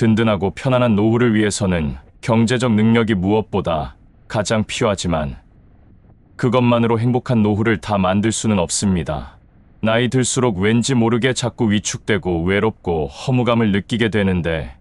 든든하고 편안한 노후를 위해서는 경제적 능력이 무엇보다 가장 필요하지만 그것만으로 행복한 노후를 다 만들 수는 없습니다. 나이 들수록 왠지 모르게 자꾸 위축되고 외롭고 허무감을 느끼게 되는데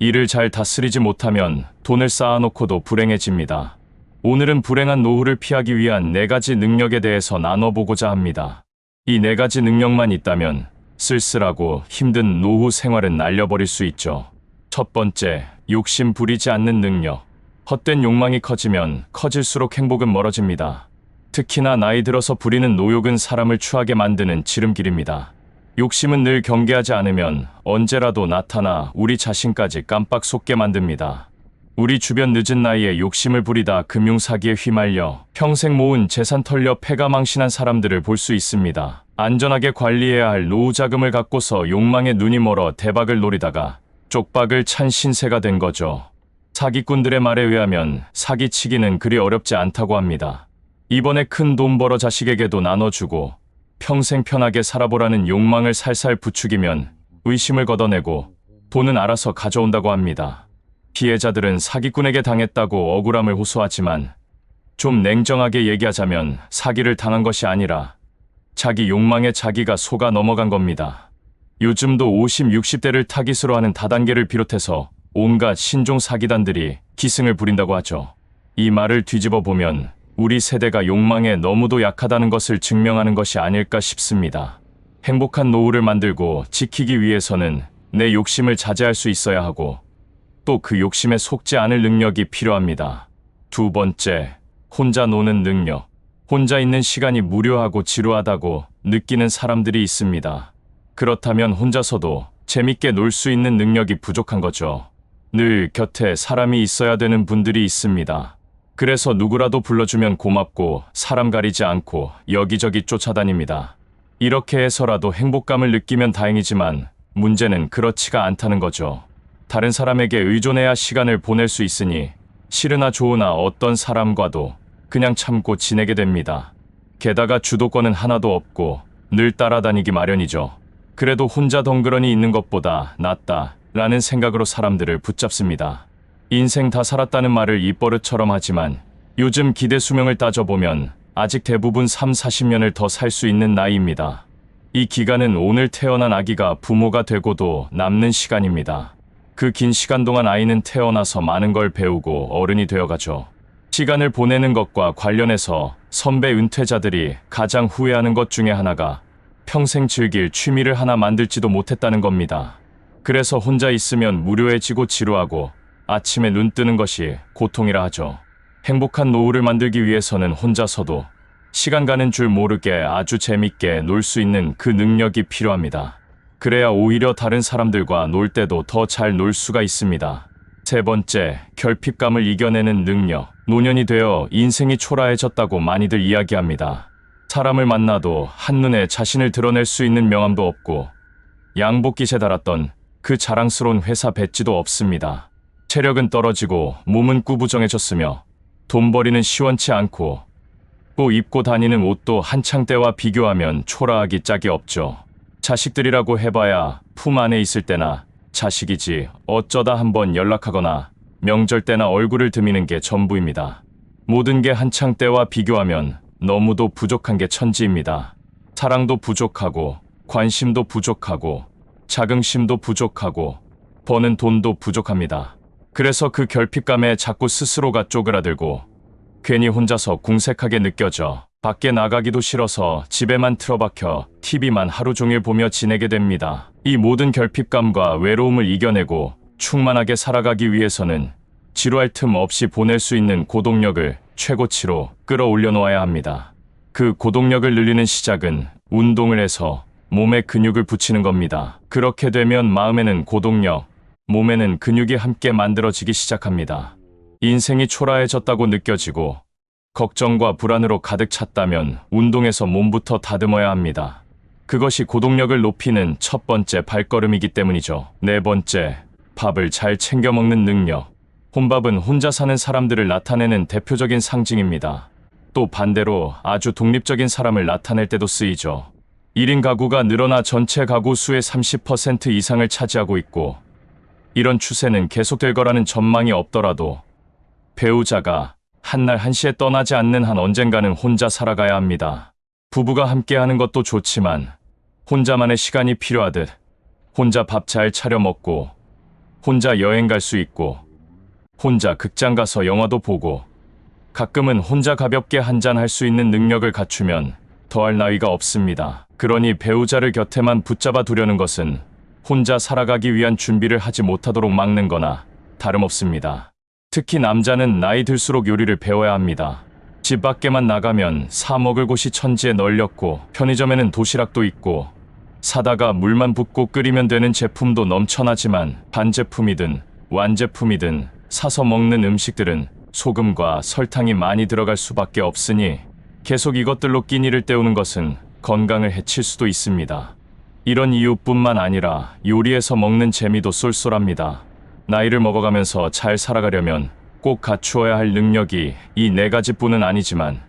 이를 잘 다스리지 못하면 돈을 쌓아놓고도 불행해집니다. 오늘은 불행한 노후를 피하기 위한 4가지 능력에 대해서 나눠보고자 합니다. 이 4가지 능력만 있다면 쓸쓸하고 힘든 노후 생활은 날려버릴 수 있죠. 첫 번째, 욕심 부리지 않는 능력. 헛된 욕망이 커지면 커질수록 행복은 멀어집니다. 특히나 나이 들어서 부리는 노욕은 사람을 추하게 만드는 지름길입니다. 욕심은 늘 경계하지 않으면 언제라도 나타나 우리 자신까지 깜빡 속게 만듭니다. 우리 주변 늦은 나이에 욕심을 부리다 금융사기에 휘말려 평생 모은 재산 털려 패가망신한 사람들을 볼 수 있습니다. 안전하게 관리해야 할 노후 자금을 갖고서 욕망에 눈이 멀어 대박을 노리다가 쪽박을 찬 신세가 된 거죠. 사기꾼들의 말에 의하면 사기치기는 그리 어렵지 않다고 합니다. 이번에 큰 돈 벌어 자식에게도 나눠주고 평생 편하게 살아보라는 욕망을 살살 부추기면 의심을 걷어내고 돈은 알아서 가져온다고 합니다. 피해자들은 사기꾼에게 당했다고 억울함을 호소하지만 좀 냉정하게 얘기하자면 사기를 당한 것이 아니라 자기 욕망에 자기가 속아 넘어간 겁니다. 요즘도 50, 60대를 타깃으로 하는 다단계를 비롯해서 온갖 신종 사기단들이 기승을 부린다고 하죠. 이 말을 뒤집어 보면 우리 세대가 욕망에 너무도 약하다는 것을 증명하는 것이 아닐까 싶습니다. 행복한 노후를 만들고 지키기 위해서는 내 욕심을 자제할 수 있어야 하고 또 그 욕심에 속지 않을 능력이 필요합니다. 두 번째, 혼자 노는 능력. 혼자 있는 시간이 무료하고 지루하다고 느끼는 사람들이 있습니다. 그렇다면 혼자서도 재밌게 놀 수 있는 능력이 부족한 거죠. 늘 곁에 사람이 있어야 되는 분들이 있습니다. 그래서 누구라도 불러주면 고맙고 사람 가리지 않고 여기저기 쫓아다닙니다. 이렇게 해서라도 행복감을 느끼면 다행이지만 문제는 그렇지가 않다는 거죠. 다른 사람에게 의존해야 시간을 보낼 수 있으니 싫으나 좋으나 어떤 사람과도 그냥 참고 지내게 됩니다. 게다가 주도권은 하나도 없고 늘 따라다니기 마련이죠. 그래도 혼자 덩그러니 있는 것보다 낫다라는 생각으로 사람들을 붙잡습니다. 인생 다 살았다는 말을 입버릇처럼 하지만 요즘 기대 수명을 따져보면 아직 대부분 3, 40년을 더 살 수 있는 나이입니다. 이 기간은 오늘 태어난 아기가 부모가 되고도 남는 시간입니다. 그 긴 시간 동안 아이는 태어나서 많은 걸 배우고 어른이 되어가죠. 시간을 보내는 것과 관련해서 선배 은퇴자들이 가장 후회하는 것 중에 하나가 평생 즐길 취미를 하나 만들지도 못했다는 겁니다. 그래서 혼자 있으면 무료해지고 지루하고 아침에 눈 뜨는 것이 고통이라 하죠. 행복한 노후를 만들기 위해서는 혼자서도 시간 가는 줄 모르게 아주 재밌게 놀 수 있는 그 능력이 필요합니다. 그래야 오히려 다른 사람들과 놀 때도 더 잘 놀 수가 있습니다. 세 번째, 결핍감을 이겨내는 능력. 노년이 되어 인생이 초라해졌다고 많이들 이야기합니다. 사람을 만나도 한눈에 자신을 드러낼 수 있는 명함도 없고 양복깃에 달았던 그 자랑스러운 회사 배지도 없습니다. 체력은 떨어지고 몸은 꾸부정해졌으며 돈벌이는 시원치 않고 또 입고 다니는 옷도 한창 때와 비교하면 초라하기 짝이 없죠. 자식들이라고 해봐야 품 안에 있을 때나 자식이지 어쩌다 한번 연락하거나 명절 때나 얼굴을 드미는 게 전부입니다. 모든 게 한창 때와 비교하면 너무도 부족한 게 천지입니다. 사랑도 부족하고 관심도 부족하고 자긍심도 부족하고 버는 돈도 부족합니다. 그래서 그 결핍감에 자꾸 스스로가 쪼그라들고 괜히 혼자서 궁색하게 느껴져 밖에 나가기도 싫어서 집에만 틀어박혀 TV만 하루 종일 보며 지내게 됩니다. 이 모든 결핍감과 외로움을 이겨내고 충만하게 살아가기 위해서는 지루할 틈 없이 보낼 수 있는 고동력을 최고치로 끌어올려 놓아야 합니다. 그 고동력을 늘리는 시작은 운동을 해서 몸에 근육을 붙이는 겁니다. 그렇게 되면 마음에는 고동력, 몸에는 근육이 함께 만들어지기 시작합니다. 인생이 초라해졌다고 느껴지고 걱정과 불안으로 가득 찼다면 운동에서 몸부터 다듬어야 합니다. 그것이 고동력을 높이는 첫 번째 발걸음이기 때문이죠. 네 번째, 밥을 잘 챙겨 먹는 능력. 혼밥은 혼자 사는 사람들을 나타내는 대표적인 상징입니다. 또 반대로 아주 독립적인 사람을 나타낼 때도 쓰이죠. 1인 가구가 늘어나 전체 가구 수의 30% 이상을 차지하고 있고 이런 추세는 계속될 거라는 전망이 없더라도 배우자가 한날 한시에 떠나지 않는 한 언젠가는 혼자 살아가야 합니다. 부부가 함께하는 것도 좋지만 혼자만의 시간이 필요하듯 혼자 밥 잘 차려 먹고 혼자 여행 갈 수 있고 혼자 극장 가서 영화도 보고 가끔은 혼자 가볍게 한잔 할 수 있는 능력을 갖추면 더할 나위가 없습니다. 그러니 배우자를 곁에만 붙잡아 두려는 것은 혼자 살아가기 위한 준비를 하지 못하도록 막는 거나 다름없습니다. 특히 남자는 나이 들수록 요리를 배워야 합니다. 집 밖에만 나가면 사 먹을 곳이 천지에 널렸고 편의점에는 도시락도 있고 사다가 물만 붓고 끓이면 되는 제품도 넘쳐나지만 반제품이든 완제품이든 사서 먹는 음식들은 소금과 설탕이 많이 들어갈 수밖에 없으니 계속 이것들로 끼니를 때우는 것은 건강을 해칠 수도 있습니다. 이런 이유뿐만 아니라 요리에서 먹는 재미도 쏠쏠합니다. 나이를 먹어가면서 잘 살아가려면 꼭 갖추어야 할 능력이 이 네 가지뿐은 아니지만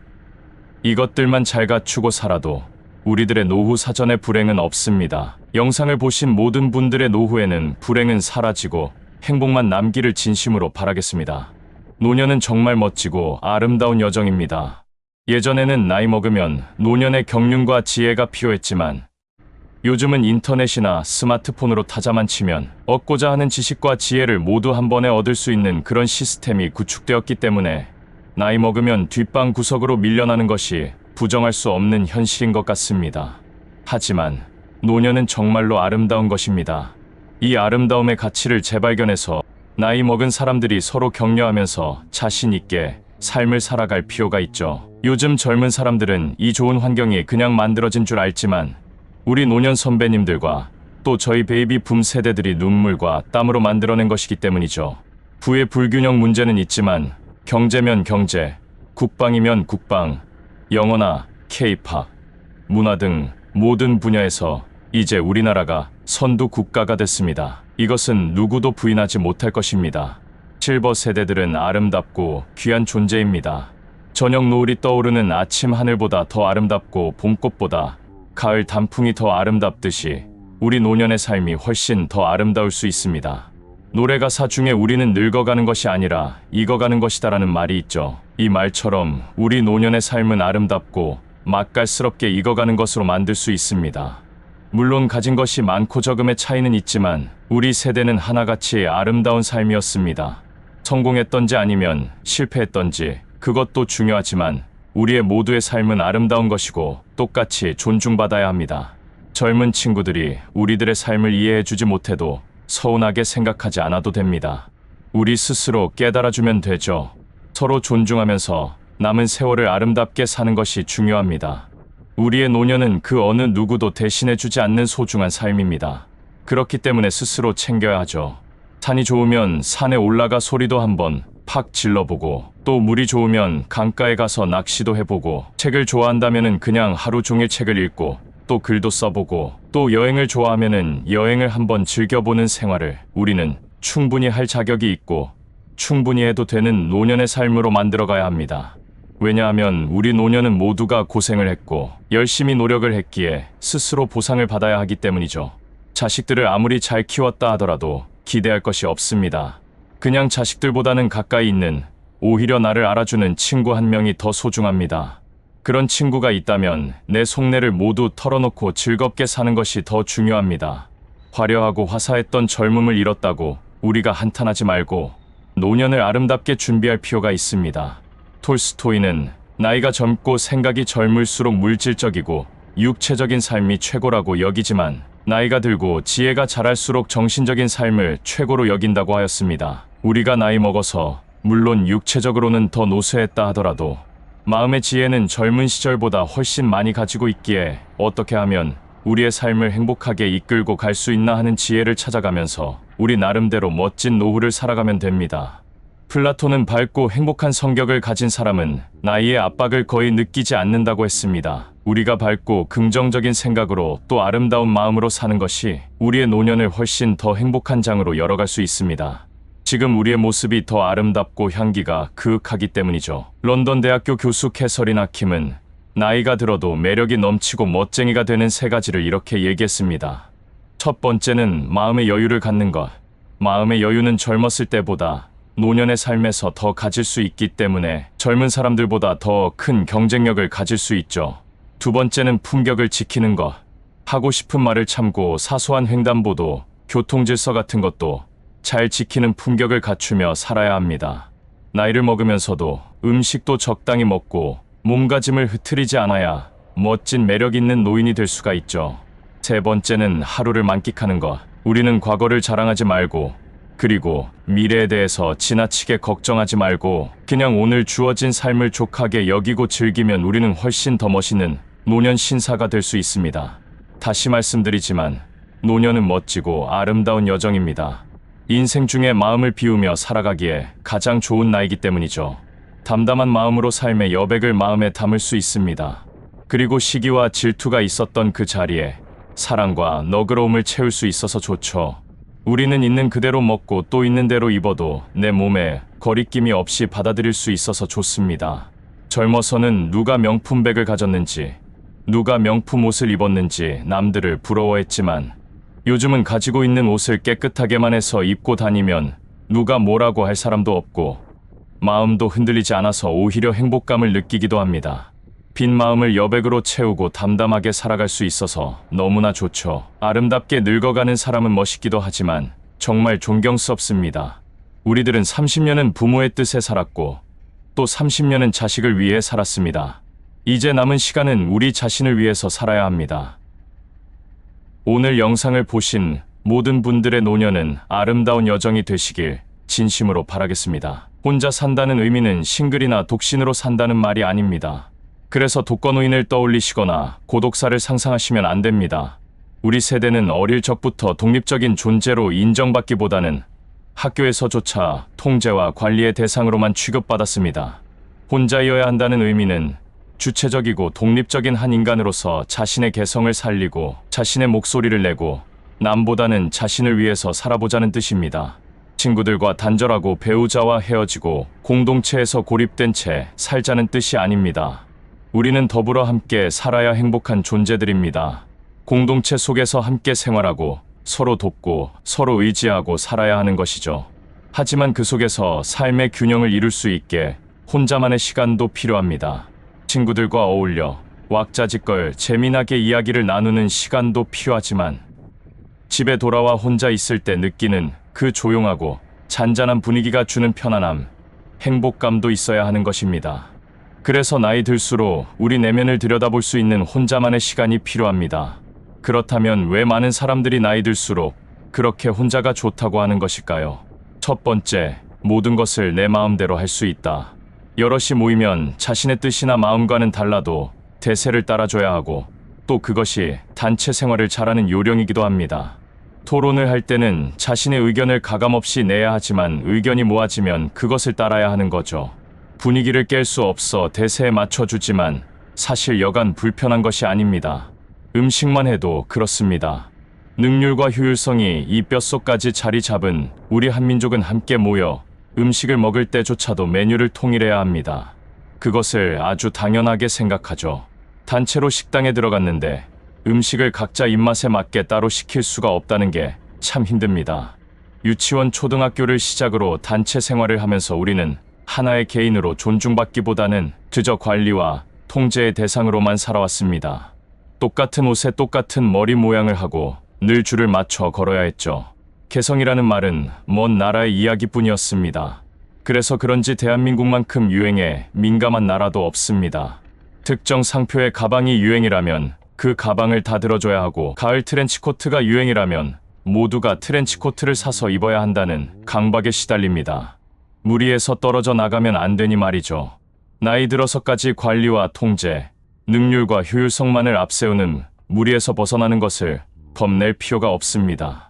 이것들만 잘 갖추고 살아도 우리들의 노후 사전에 불행은 없습니다. 영상을 보신 모든 분들의 노후에는 불행은 사라지고 행복만 남기를 진심으로 바라겠습니다. 노년은 정말 멋지고 아름다운 여정입니다. 예전에는 나이 먹으면 노년의 경륜과 지혜가 필요했지만 요즘은 인터넷이나 스마트폰으로 타자만 치면 얻고자 하는 지식과 지혜를 모두 한 번에 얻을 수 있는 그런 시스템이 구축되었기 때문에 나이 먹으면 뒷방 구석으로 밀려나는 것이 부정할 수 없는 현실인 것 같습니다. 하지만 노년은 정말로 아름다운 것입니다. 이 아름다움의 가치를 재발견해서 나이 먹은 사람들이 서로 격려하면서 자신 있게 삶을 살아갈 필요가 있죠. 요즘 젊은 사람들은 이 좋은 환경이 그냥 만들어진 줄 알지만 우리 노년 선배님들과 또 저희 베이비 붐 세대들이 눈물과 땀으로 만들어낸 것이기 때문이죠. 부의 불균형 문제는 있지만 경제면 경제, 국방이면 국방, 영어나 K-팝, 문화 등 모든 분야에서 이제 우리나라가 선두 국가가 됐습니다. 이것은 누구도 부인하지 못할 것입니다. 실버 세대들은 아름답고 귀한 존재입니다. 저녁 노을이 떠오르는 아침 하늘보다 더 아름답고 봄꽃보다 가을 단풍이 더 아름답듯이 우리 노년의 삶이 훨씬 더 아름다울 수 있습니다. 노래 가사 중에 우리는 늙어가는 것이 아니라 익어가는 것이다라는 말이 있죠. 이 말처럼 우리 노년의 삶은 아름답고 맛깔스럽게 익어가는 것으로 만들 수 있습니다. 물론 가진 것이 많고 적음의 차이는 있지만 우리 세대는 하나같이 아름다운 삶이었습니다. 성공했던지 아니면 실패했던지 그것도 중요하지만 우리의 모두의 삶은 아름다운 것이고 똑같이 존중받아야 합니다. 젊은 친구들이 우리들의 삶을 이해해주지 못해도 서운하게 생각하지 않아도 됩니다. 우리 스스로 깨달아주면 되죠. 서로 존중하면서 남은 세월을 아름답게 사는 것이 중요합니다. 우리의 노년은 그 어느 누구도 대신해주지 않는 소중한 삶입니다. 그렇기 때문에 스스로 챙겨야 하죠. 산이 좋으면 산에 올라가 소리도 한번 팍 질러보고 또 물이 좋으면 강가에 가서 낚시도 해보고 책을 좋아한다면은 그냥 하루 종일 책을 읽고 또 글도 써보고 또 여행을 좋아하면은 여행을 한번 즐겨보는 생활을 우리는 충분히 할 자격이 있고 충분히 해도 되는 노년의 삶으로 만들어가야 합니다. 왜냐하면 우리 노년은 모두가 고생을 했고 열심히 노력을 했기에 스스로 보상을 받아야 하기 때문이죠. 자식들을 아무리 잘 키웠다 하더라도 기대할 것이 없습니다. 그냥 자식들보다는 가까이 있는 오히려 나를 알아주는 친구 한 명이 더 소중합니다. 그런 친구가 있다면 내 속내를 모두 털어놓고 즐겁게 사는 것이 더 중요합니다. 화려하고 화사했던 젊음을 잃었다고 우리가 한탄하지 말고 노년을 아름답게 준비할 필요가 있습니다. 톨스토이는 나이가 젊고 생각이 젊을수록 물질적이고 육체적인 삶이 최고라고 여기지만 나이가 들고 지혜가 자랄수록 정신적인 삶을 최고로 여긴다고 하였습니다. 우리가 나이 먹어서 물론 육체적으로는 더 노쇠했다 하더라도 마음의 지혜는 젊은 시절보다 훨씬 많이 가지고 있기에 어떻게 하면 우리의 삶을 행복하게 이끌고 갈 수 있나 하는 지혜를 찾아가면서 우리 나름대로 멋진 노후를 살아가면 됩니다. 플라톤은 밝고 행복한 성격을 가진 사람은 나이의 압박을 거의 느끼지 않는다고 했습니다. 우리가 밝고 긍정적인 생각으로 또 아름다운 마음으로 사는 것이 우리의 노년을 훨씬 더 행복한 장으로 열어갈 수 있습니다. 지금 우리의 모습이 더 아름답고 향기가 그윽하기 때문이죠. 런던 대학교 교수 캐서린 하킴은 나이가 들어도 매력이 넘치고 멋쟁이가 되는 세 가지를 이렇게 얘기했습니다. 첫 번째는 마음의 여유를 갖는 것. 마음의 여유는 젊었을 때보다 노년의 삶에서 더 가질 수 있기 때문에 젊은 사람들보다 더 큰 경쟁력을 가질 수 있죠. 두 번째는 품격을 지키는 것. 하고 싶은 말을 참고 사소한 횡단보도, 교통질서 같은 것도 잘 지키는 품격을 갖추며 살아야 합니다. 나이를 먹으면서도 음식도 적당히 먹고 몸가짐을 흐트리지 않아야 멋진 매력 있는 노인이 될 수가 있죠. 세 번째는 하루를 만끽하는 것. 우리는 과거를 자랑하지 말고, 그리고 미래에 대해서 지나치게 걱정하지 말고 그냥 오늘 주어진 삶을 족하게 여기고 즐기면 우리는 훨씬 더 멋있는 노년 신사가 될 수 있습니다. 다시 말씀드리지만 노년은 멋지고 아름다운 여정입니다. 인생 중에 마음을 비우며 살아가기에 가장 좋은 나이기 때문이죠. 담담한 마음으로 삶의 여백을 마음에 담을 수 있습니다. 그리고 시기와 질투가 있었던 그 자리에 사랑과 너그러움을 채울 수 있어서 좋죠. 우리는 있는 그대로 먹고 또 있는 대로 입어도 내 몸에 거리낌이 없이 받아들일 수 있어서 좋습니다. 젊어서는 누가 명품백을 가졌는지, 누가 명품 옷을 입었는지 남들을 부러워했지만 요즘은 가지고 있는 옷을 깨끗하게만 해서 입고 다니면 누가 뭐라고 할 사람도 없고 마음도 흔들리지 않아서 오히려 행복감을 느끼기도 합니다. 빈 마음을 여백으로 채우고 담담하게 살아갈 수 있어서 너무나 좋죠. 아름답게 늙어가는 사람은 멋있기도 하지만 정말 존경스럽습니다. 우리들은 30년은 부모의 뜻에 살았고 또 30년은 자식을 위해 살았습니다. 이제 남은 시간은 우리 자신을 위해서 살아야 합니다. 오늘 영상을 보신 모든 분들의 노년은 아름다운 여정이 되시길 진심으로 바라겠습니다. 혼자 산다는 의미는 싱글이나 독신으로 산다는 말이 아닙니다. 그래서 독거노인을 떠올리시거나 고독사를 상상하시면 안 됩니다. 우리 세대는 어릴 적부터 독립적인 존재로 인정받기보다는 학교에서조차 통제와 관리의 대상으로만 취급받았습니다. 혼자여야 한다는 의미는 주체적이고 독립적인 한 인간으로서 자신의 개성을 살리고 자신의 목소리를 내고 남보다는 자신을 위해서 살아보자는 뜻입니다. 친구들과 단절하고 배우자와 헤어지고 공동체에서 고립된 채 살자는 뜻이 아닙니다. 우리는 더불어 함께 살아야 행복한 존재들입니다. 공동체 속에서 함께 생활하고 서로 돕고 서로 의지하고 살아야 하는 것이죠. 하지만 그 속에서 삶의 균형을 이룰 수 있게 혼자만의 시간도 필요합니다. 친구들과 어울려 왁자지껄 재미나게 이야기를 나누는 시간도 필요하지만 집에 돌아와 혼자 있을 때 느끼는 그 조용하고 잔잔한 분위기가 주는 편안함, 행복감도 있어야 하는 것입니다. 그래서 나이 들수록 우리 내면을 들여다볼 수 있는 혼자만의 시간이 필요합니다. 그렇다면 왜 많은 사람들이 나이 들수록 그렇게 혼자가 좋다고 하는 것일까요? 첫 번째, 모든 것을 내 마음대로 할 수 있다. 여럿이 모이면 자신의 뜻이나 마음과는 달라도 대세를 따라줘야 하고 또 그것이 단체 생활을 잘하는 요령이기도 합니다. 토론을 할 때는 자신의 의견을 가감없이 내야 하지만 의견이 모아지면 그것을 따라야 하는 거죠. 분위기를 깰 수 없어 대세에 맞춰주지만 사실 여간 불편한 것이 아닙니다. 음식만 해도 그렇습니다. 능률과 효율성이 이 뼛속까지 자리 잡은 우리 한민족은 함께 모여 음식을 먹을 때조차도 메뉴를 통일해야 합니다. 그것을 아주 당연하게 생각하죠. 단체로 식당에 들어갔는데 음식을 각자 입맛에 맞게 따로 시킬 수가 없다는 게 참 힘듭니다. 유치원, 초등학교를 시작으로 단체 생활을 하면서 우리는 하나의 개인으로 존중받기보다는 그저 관리와 통제의 대상으로만 살아왔습니다. 똑같은 옷에 똑같은 머리 모양을 하고 늘 줄을 맞춰 걸어야 했죠. 개성이라는 말은 먼 나라의 이야기뿐이었습니다. 그래서 그런지 대한민국만큼 유행에 민감한 나라도 없습니다. 특정 상표의 가방이 유행이라면 그 가방을 다 들어줘야 하고 가을 트렌치코트가 유행이라면 모두가 트렌치코트를 사서 입어야 한다는 강박에 시달립니다. 무리에서 떨어져 나가면 안 되니 말이죠. 나이 들어서까지 관리와 통제, 능률과 효율성만을 앞세우는 무리에서 벗어나는 것을 겁낼 필요가 없습니다.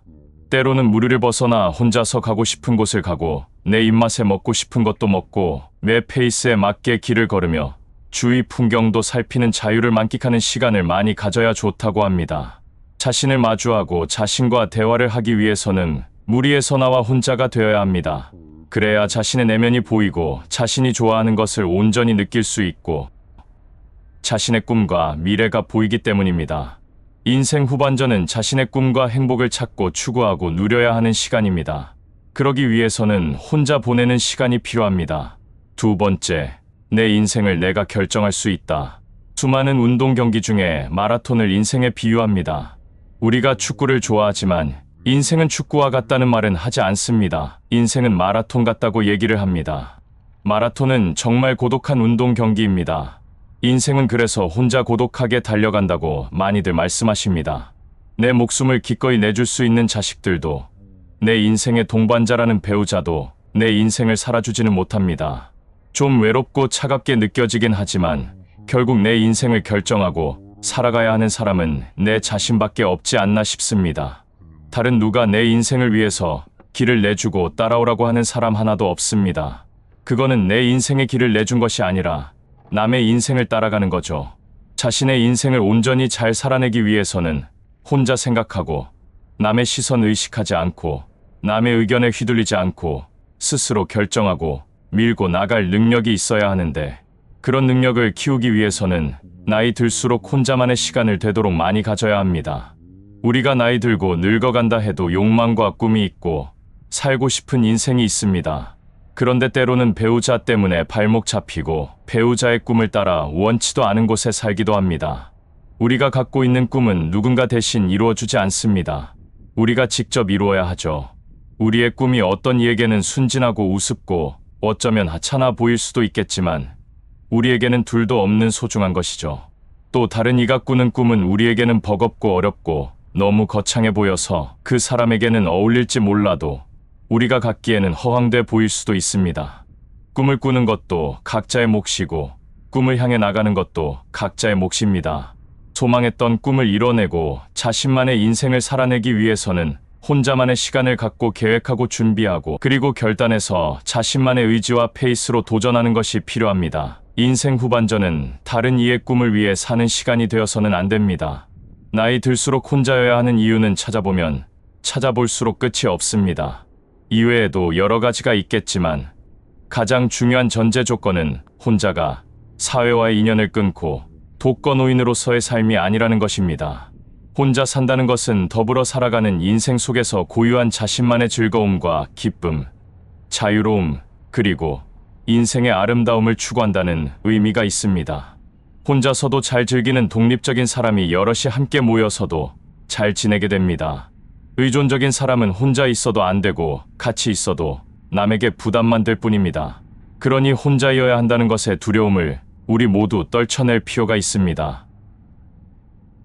때로는 무리를 벗어나 혼자서 가고 싶은 곳을 가고 내 입맛에 먹고 싶은 것도 먹고 내 페이스에 맞게 길을 걸으며 주위 풍경도 살피는 자유를 만끽하는 시간을 많이 가져야 좋다고 합니다. 자신을 마주하고 자신과 대화를 하기 위해서는 무리에서 나와 혼자가 되어야 합니다. 그래야 자신의 내면이 보이고 자신이 좋아하는 것을 온전히 느낄 수 있고 자신의 꿈과 미래가 보이기 때문입니다. 인생 후반전은 자신의 꿈과 행복을 찾고 추구하고 누려야 하는 시간입니다. 그러기 위해서는 혼자 보내는 시간이 필요합니다. 두 번째, 내 인생을 내가 결정할 수 있다. 수많은 운동 경기 중에 마라톤을 인생에 비유합니다. 우리가 축구를 좋아하지만 인생은 축구와 같다는 말은 하지 않습니다. 인생은 마라톤 같다고 얘기를 합니다. 마라톤은 정말 고독한 운동 경기입니다. 인생은 그래서 혼자 고독하게 달려간다고 많이들 말씀하십니다. 내 목숨을 기꺼이 내줄 수 있는 자식들도, 내 인생의 동반자라는 배우자도 내 인생을 살아주지는 못합니다. 좀 외롭고 차갑게 느껴지긴 하지만 결국 내 인생을 결정하고 살아가야 하는 사람은 내 자신밖에 없지 않나 싶습니다. 다른 누가 내 인생을 위해서 길을 내주고 따라오라고 하는 사람 하나도 없습니다. 그거는 내 인생의 길을 내준 것이 아니라 남의 인생을 따라가는 거죠. 자신의 인생을 온전히 잘 살아내기 위해서는 혼자 생각하고 남의 시선 의식하지 않고 남의 의견에 휘둘리지 않고 스스로 결정하고 밀고 나갈 능력이 있어야 하는데, 그런 능력을 키우기 위해서는 나이 들수록 혼자만의 시간을 되도록 많이 가져야 합니다. 우리가 나이 들고 늙어간다 해도 욕망과 꿈이 있고 살고 싶은 인생이 있습니다. 그런데 때로는 배우자 때문에 발목 잡히고 배우자의 꿈을 따라 원치도 않은 곳에 살기도 합니다. 우리가 갖고 있는 꿈은 누군가 대신 이루어주지 않습니다. 우리가 직접 이루어야 하죠. 우리의 꿈이 어떤 이에게는 순진하고 우습고 어쩌면 하찮아 보일 수도 있겠지만 우리에게는 둘도 없는 소중한 것이죠. 또 다른 이가 꾸는 꿈은 우리에게는 버겁고 어렵고 너무 거창해 보여서 그 사람에게는 어울릴지 몰라도 우리가 갖기에는 허황돼 보일 수도 있습니다. 꿈을 꾸는 것도 각자의 몫이고 꿈을 향해 나가는 것도 각자의 몫입니다. 소망했던 꿈을 이뤄내고 자신만의 인생을 살아내기 위해서는 혼자만의 시간을 갖고 계획하고 준비하고 그리고 결단해서 자신만의 의지와 페이스로 도전하는 것이 필요합니다. 인생 후반전은 다른 이의 꿈을 위해 사는 시간이 되어서는 안 됩니다. 나이 들수록 혼자여야 하는 이유는 찾아보면 찾아볼수록 끝이 없습니다. 이외에도 여러 가지가 있겠지만 가장 중요한 전제 조건은 혼자가 사회와의 인연을 끊고 독거노인으로서의 삶이 아니라는 것입니다. 혼자 산다는 것은 더불어 살아가는 인생 속에서 고유한 자신만의 즐거움과 기쁨, 자유로움, 그리고 인생의 아름다움을 추구한다는 의미가 있습니다. 혼자서도 잘 즐기는 독립적인 사람이 여럿이 함께 모여서도 잘 지내게 됩니다. 의존적인 사람은 혼자 있어도 안 되고 같이 있어도 남에게 부담만 될 뿐입니다. 그러니 혼자여야 한다는 것의 두려움을 우리 모두 떨쳐낼 필요가 있습니다.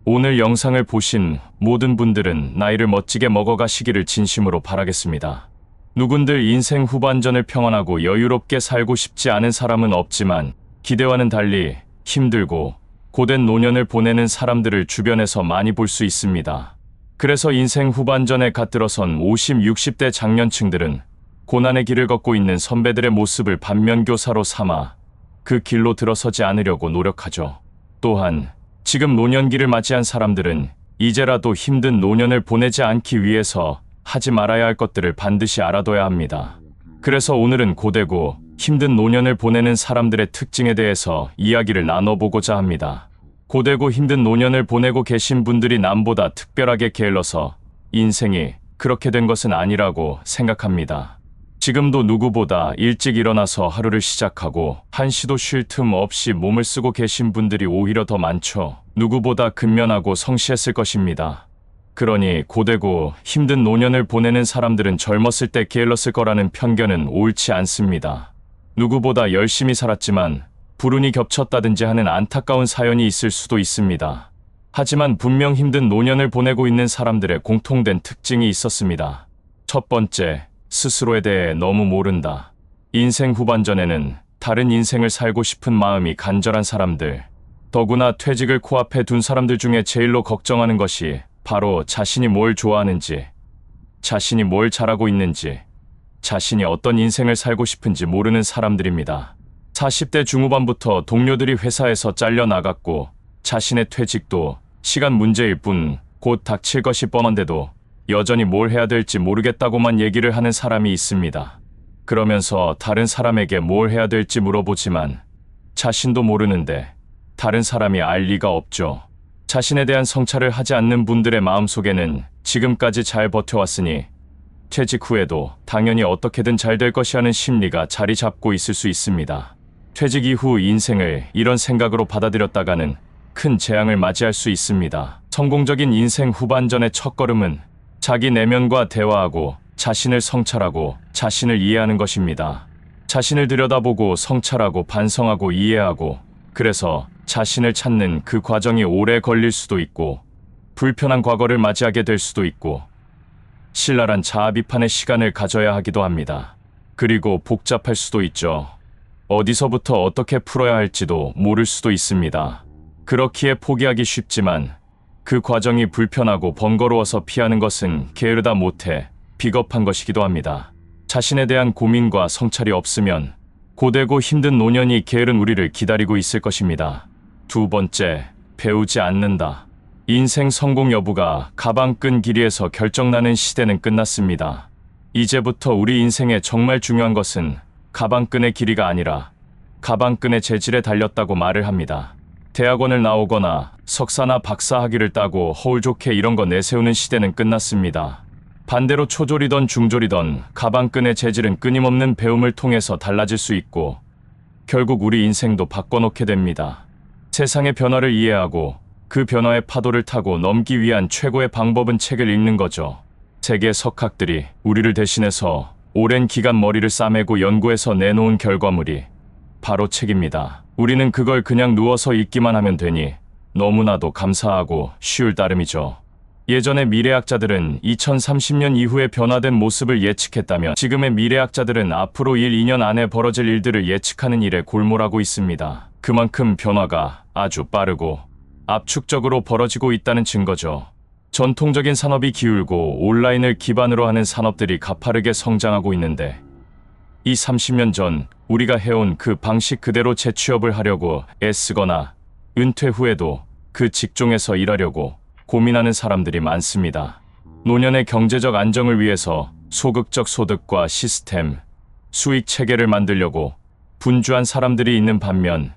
오늘 영상을 보신 모든 분들은 나이를 멋지게 먹어가시기를 진심으로 바라겠습니다. 누군들 인생 후반전을 평안하고 여유롭게 살고 싶지 않은 사람은 없지만 기대와는 달리 힘들고 고된 노년을 보내는 사람들을 주변에서 많이 볼 수 있습니다. 그래서 인생 후반전에 갓들어선 50, 60대 장년층들은 고난의 길을 걷고 있는 선배들의 모습을 반면교사로 삼아 그 길로 들어서지 않으려고 노력하죠. 또한 지금 노년기를 맞이한 사람들은 이제라도 힘든 노년을 보내지 않기 위해서 하지 말아야 할 것들을 반드시 알아둬야 합니다. 그래서 오늘은 고되고 힘든 노년을 보내는 사람들의 특징에 대해서 이야기를 나눠보고자 합니다. 고되고 힘든 노년을 보내고 계신 분들이 남보다 특별하게 게을러서 인생이 그렇게 된 것은 아니라고 생각합니다. 지금도 누구보다 일찍 일어나서 하루를 시작하고 한시도 쉴 틈 없이 몸을 쓰고 계신 분들이 오히려 더 많죠. 누구보다 근면하고 성실했을 것입니다. 그러니 고되고 힘든 노년을 보내는 사람들은 젊었을 때 게을렀을 거라는 편견은 옳지 않습니다. 누구보다 열심히 살았지만 불운이 겹쳤다든지 하는 안타까운 사연이 있을 수도 있습니다. 하지만 분명 힘든 노년을 보내고 있는 사람들의 공통된 특징이 있었습니다. 첫 번째, 스스로에 대해 너무 모른다. 인생 후반전에는 다른 인생을 살고 싶은 마음이 간절한 사람들, 더구나 퇴직을 코앞에 둔 사람들 중에 제일로 걱정하는 것이 바로 자신이 뭘 좋아하는지, 자신이 뭘 잘하고 있는지, 자신이 어떤 인생을 살고 싶은지 모르는 사람들입니다. 40대 중후반부터 동료들이 회사에서 잘려나갔고 자신의 퇴직도 시간 문제일 뿐 곧 닥칠 것이 뻔한데도 여전히 뭘 해야 될지 모르겠다고만 얘기를 하는 사람이 있습니다. 그러면서 다른 사람에게 뭘 해야 될지 물어보지만 자신도 모르는데 다른 사람이 알 리가 없죠. 자신에 대한 성찰을 하지 않는 분들의 마음속에는 지금까지 잘 버텨왔으니 퇴직 후에도 당연히 어떻게든 잘 될 것이라는 심리가 자리 잡고 있을 수 있습니다. 퇴직 이후 인생을 이런 생각으로 받아들였다가는 큰 재앙을 맞이할 수 있습니다. 성공적인 인생 후반전의 첫걸음은 자기 내면과 대화하고 자신을 성찰하고 자신을 이해하는 것입니다. 자신을 들여다보고 성찰하고 반성하고 이해하고, 그래서 자신을 찾는 그 과정이 오래 걸릴 수도 있고 불편한 과거를 맞이하게 될 수도 있고 신랄한 자아 비판의 시간을 가져야 하기도 합니다. 그리고 복잡할 수도 있죠. 어디서부터 어떻게 풀어야 할지도 모를 수도 있습니다. 그렇기에 포기하기 쉽지만 그 과정이 불편하고 번거로워서 피하는 것은 게으르다 못해 비겁한 것이기도 합니다. 자신에 대한 고민과 성찰이 없으면 고되고 힘든 노년이 게으른 우리를 기다리고 있을 것입니다. 두 번째, 배우지 않는다. 인생 성공 여부가 가방끈 길이에서 결정나는 시대는 끝났습니다. 이제부터 우리 인생에 정말 중요한 것은 가방끈의 길이가 아니라 가방끈의 재질에 달렸다고 말을 합니다. 대학원을 나오거나 석사나 박사 학위를 따고 허울 좋게 이런 거 내세우는 시대는 끝났습니다. 반대로 초졸이던 중졸이던 가방끈의 재질은 끊임없는 배움을 통해서 달라질 수 있고 결국 우리 인생도 바꿔놓게 됩니다. 세상의 변화를 이해하고 그 변화의 파도를 타고 넘기 위한 최고의 방법은 책을 읽는 거죠. 세계 석학들이 우리를 대신해서 오랜 기간 머리를 싸매고 연구해서 내놓은 결과물이 바로 책입니다. 우리는 그걸 그냥 누워서 읽기만 하면 되니 너무나도 감사하고 쉬울 따름이죠. 예전의 미래학자들은 2030년 이후에 변화된 모습을 예측했다면 지금의 미래학자들은 앞으로 1, 2년 안에 벌어질 일들을 예측하는 일에 골몰하고 있습니다. 그만큼 변화가 아주 빠르고 압축적으로 벌어지고 있다는 증거죠. 전통적인 산업이 기울고 온라인을 기반으로 하는 산업들이 가파르게 성장하고 있는데 이 30년 전 우리가 해온 그 방식 그대로 재취업을 하려고 애쓰거나 은퇴 후에도 그 직종에서 일하려고 고민하는 사람들이 많습니다. 노년의 경제적 안정을 위해서 소극적 소득과 시스템, 수익 체계를 만들려고 분주한 사람들이 있는 반면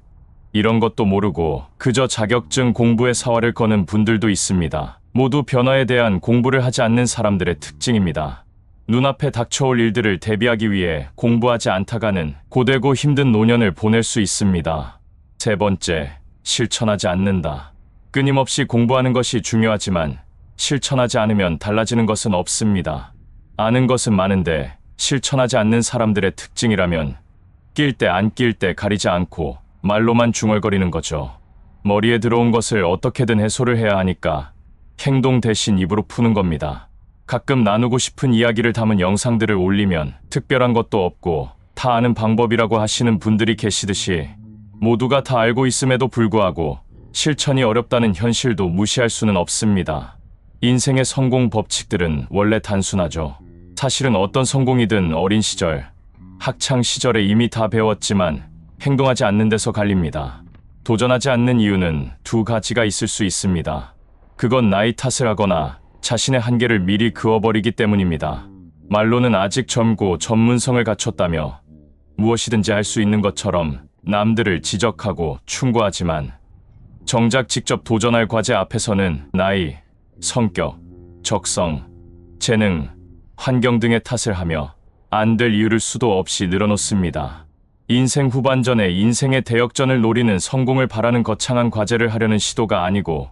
이런 것도 모르고 그저 자격증 공부에 사활을 거는 분들도 있습니다. 모두 변화에 대한 공부를 하지 않는 사람들의 특징입니다. 눈앞에 닥쳐올 일들을 대비하기 위해 공부하지 않다가는 고되고 힘든 노년을 보낼 수 있습니다. 세 번째, 실천하지 않는다. 끊임없이 공부하는 것이 중요하지만 실천하지 않으면 달라지는 것은 없습니다. 아는 것은 많은데 실천하지 않는 사람들의 특징이라면 낄 때 안 낄 때 가리지 않고 말로만 중얼거리는 거죠. 머리에 들어온 것을 어떻게든 해소를 해야 하니까 행동 대신 입으로 푸는 겁니다. 가끔 나누고 싶은 이야기를 담은 영상들을 올리면 특별한 것도 없고 다 아는 방법이라고 하시는 분들이 계시듯이 모두가 다 알고 있음에도 불구하고 실천이 어렵다는 현실도 무시할 수는 없습니다. 인생의 성공 법칙들은 원래 단순하죠. 사실은 어떤 성공이든 어린 시절, 학창 시절에 이미 다 배웠지만 행동하지 않는 데서 갈립니다. 도전하지 않는 이유는 두 가지가 있을 수 있습니다. 그건 나이 탓을 하거나 자신의 한계를 미리 그어버리기 때문입니다. 말로는 아직 젊고 전문성을 갖췄다며 무엇이든지 할 수 있는 것처럼 남들을 지적하고 충고하지만 정작 직접 도전할 과제 앞에서는 나이, 성격, 적성, 재능, 환경 등의 탓을 하며 안 될 이유를 수도 없이 늘어놓습니다. 인생 후반전에 인생의 대역전을 노리는 성공을 바라는 거창한 과제를 하려는 시도가 아니고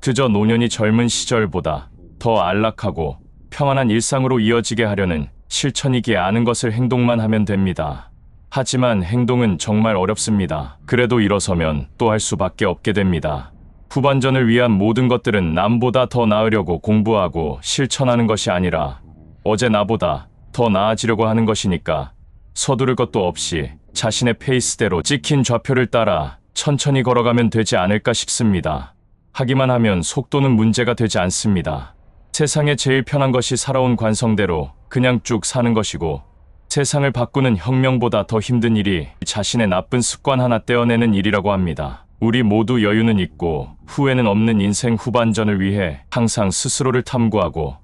그저 노년이 젊은 시절보다 더 안락하고 평안한 일상으로 이어지게 하려는 실천이기에 아는 것을 행동만 하면 됩니다. 하지만 행동은 정말 어렵습니다. 그래도 일어서면 또 할 수밖에 없게 됩니다. 후반전을 위한 모든 것들은 남보다 더 나으려고 공부하고 실천하는 것이 아니라 어제 나보다 더 나아지려고 하는 것이니까 서두를 것도 없이 자신의 페이스대로 찍힌 좌표를 따라 천천히 걸어가면 되지 않을까 싶습니다. 하기만 하면 속도는 문제가 되지 않습니다. 세상에 제일 편한 것이 살아온 관성대로 그냥 쭉 사는 것이고 세상을 바꾸는 혁명보다 더 힘든 일이 자신의 나쁜 습관 하나 떼어내는 일이라고 합니다. 우리 모두 여유는 있고 후회는 없는 인생 후반전을 위해 항상 스스로를 탐구하고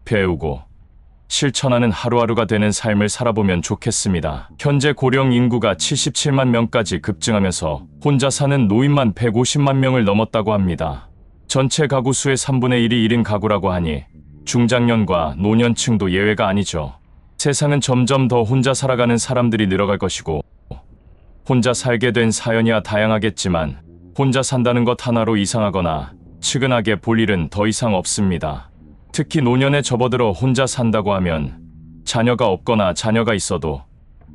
배우고 실천하는 하루하루가 되는 삶을 살아보면 좋겠습니다. 현재 고령 인구가 77만 명까지 급증하면서 혼자 사는 노인만 150만 명을 넘었다고 합니다. 전체 가구 수의 3분의 1이 1인 가구라고 하니 중장년과 노년층도 예외가 아니죠. 세상은 점점 더 혼자 살아가는 사람들이 늘어갈 것이고, 혼자 살게 된 사연이야 다양하겠지만 혼자 산다는 것 하나로 이상하거나 측은하게 볼 일은 더 이상 없습니다. 특히 노년에 접어들어 혼자 산다고 하면 자녀가 없거나 자녀가 있어도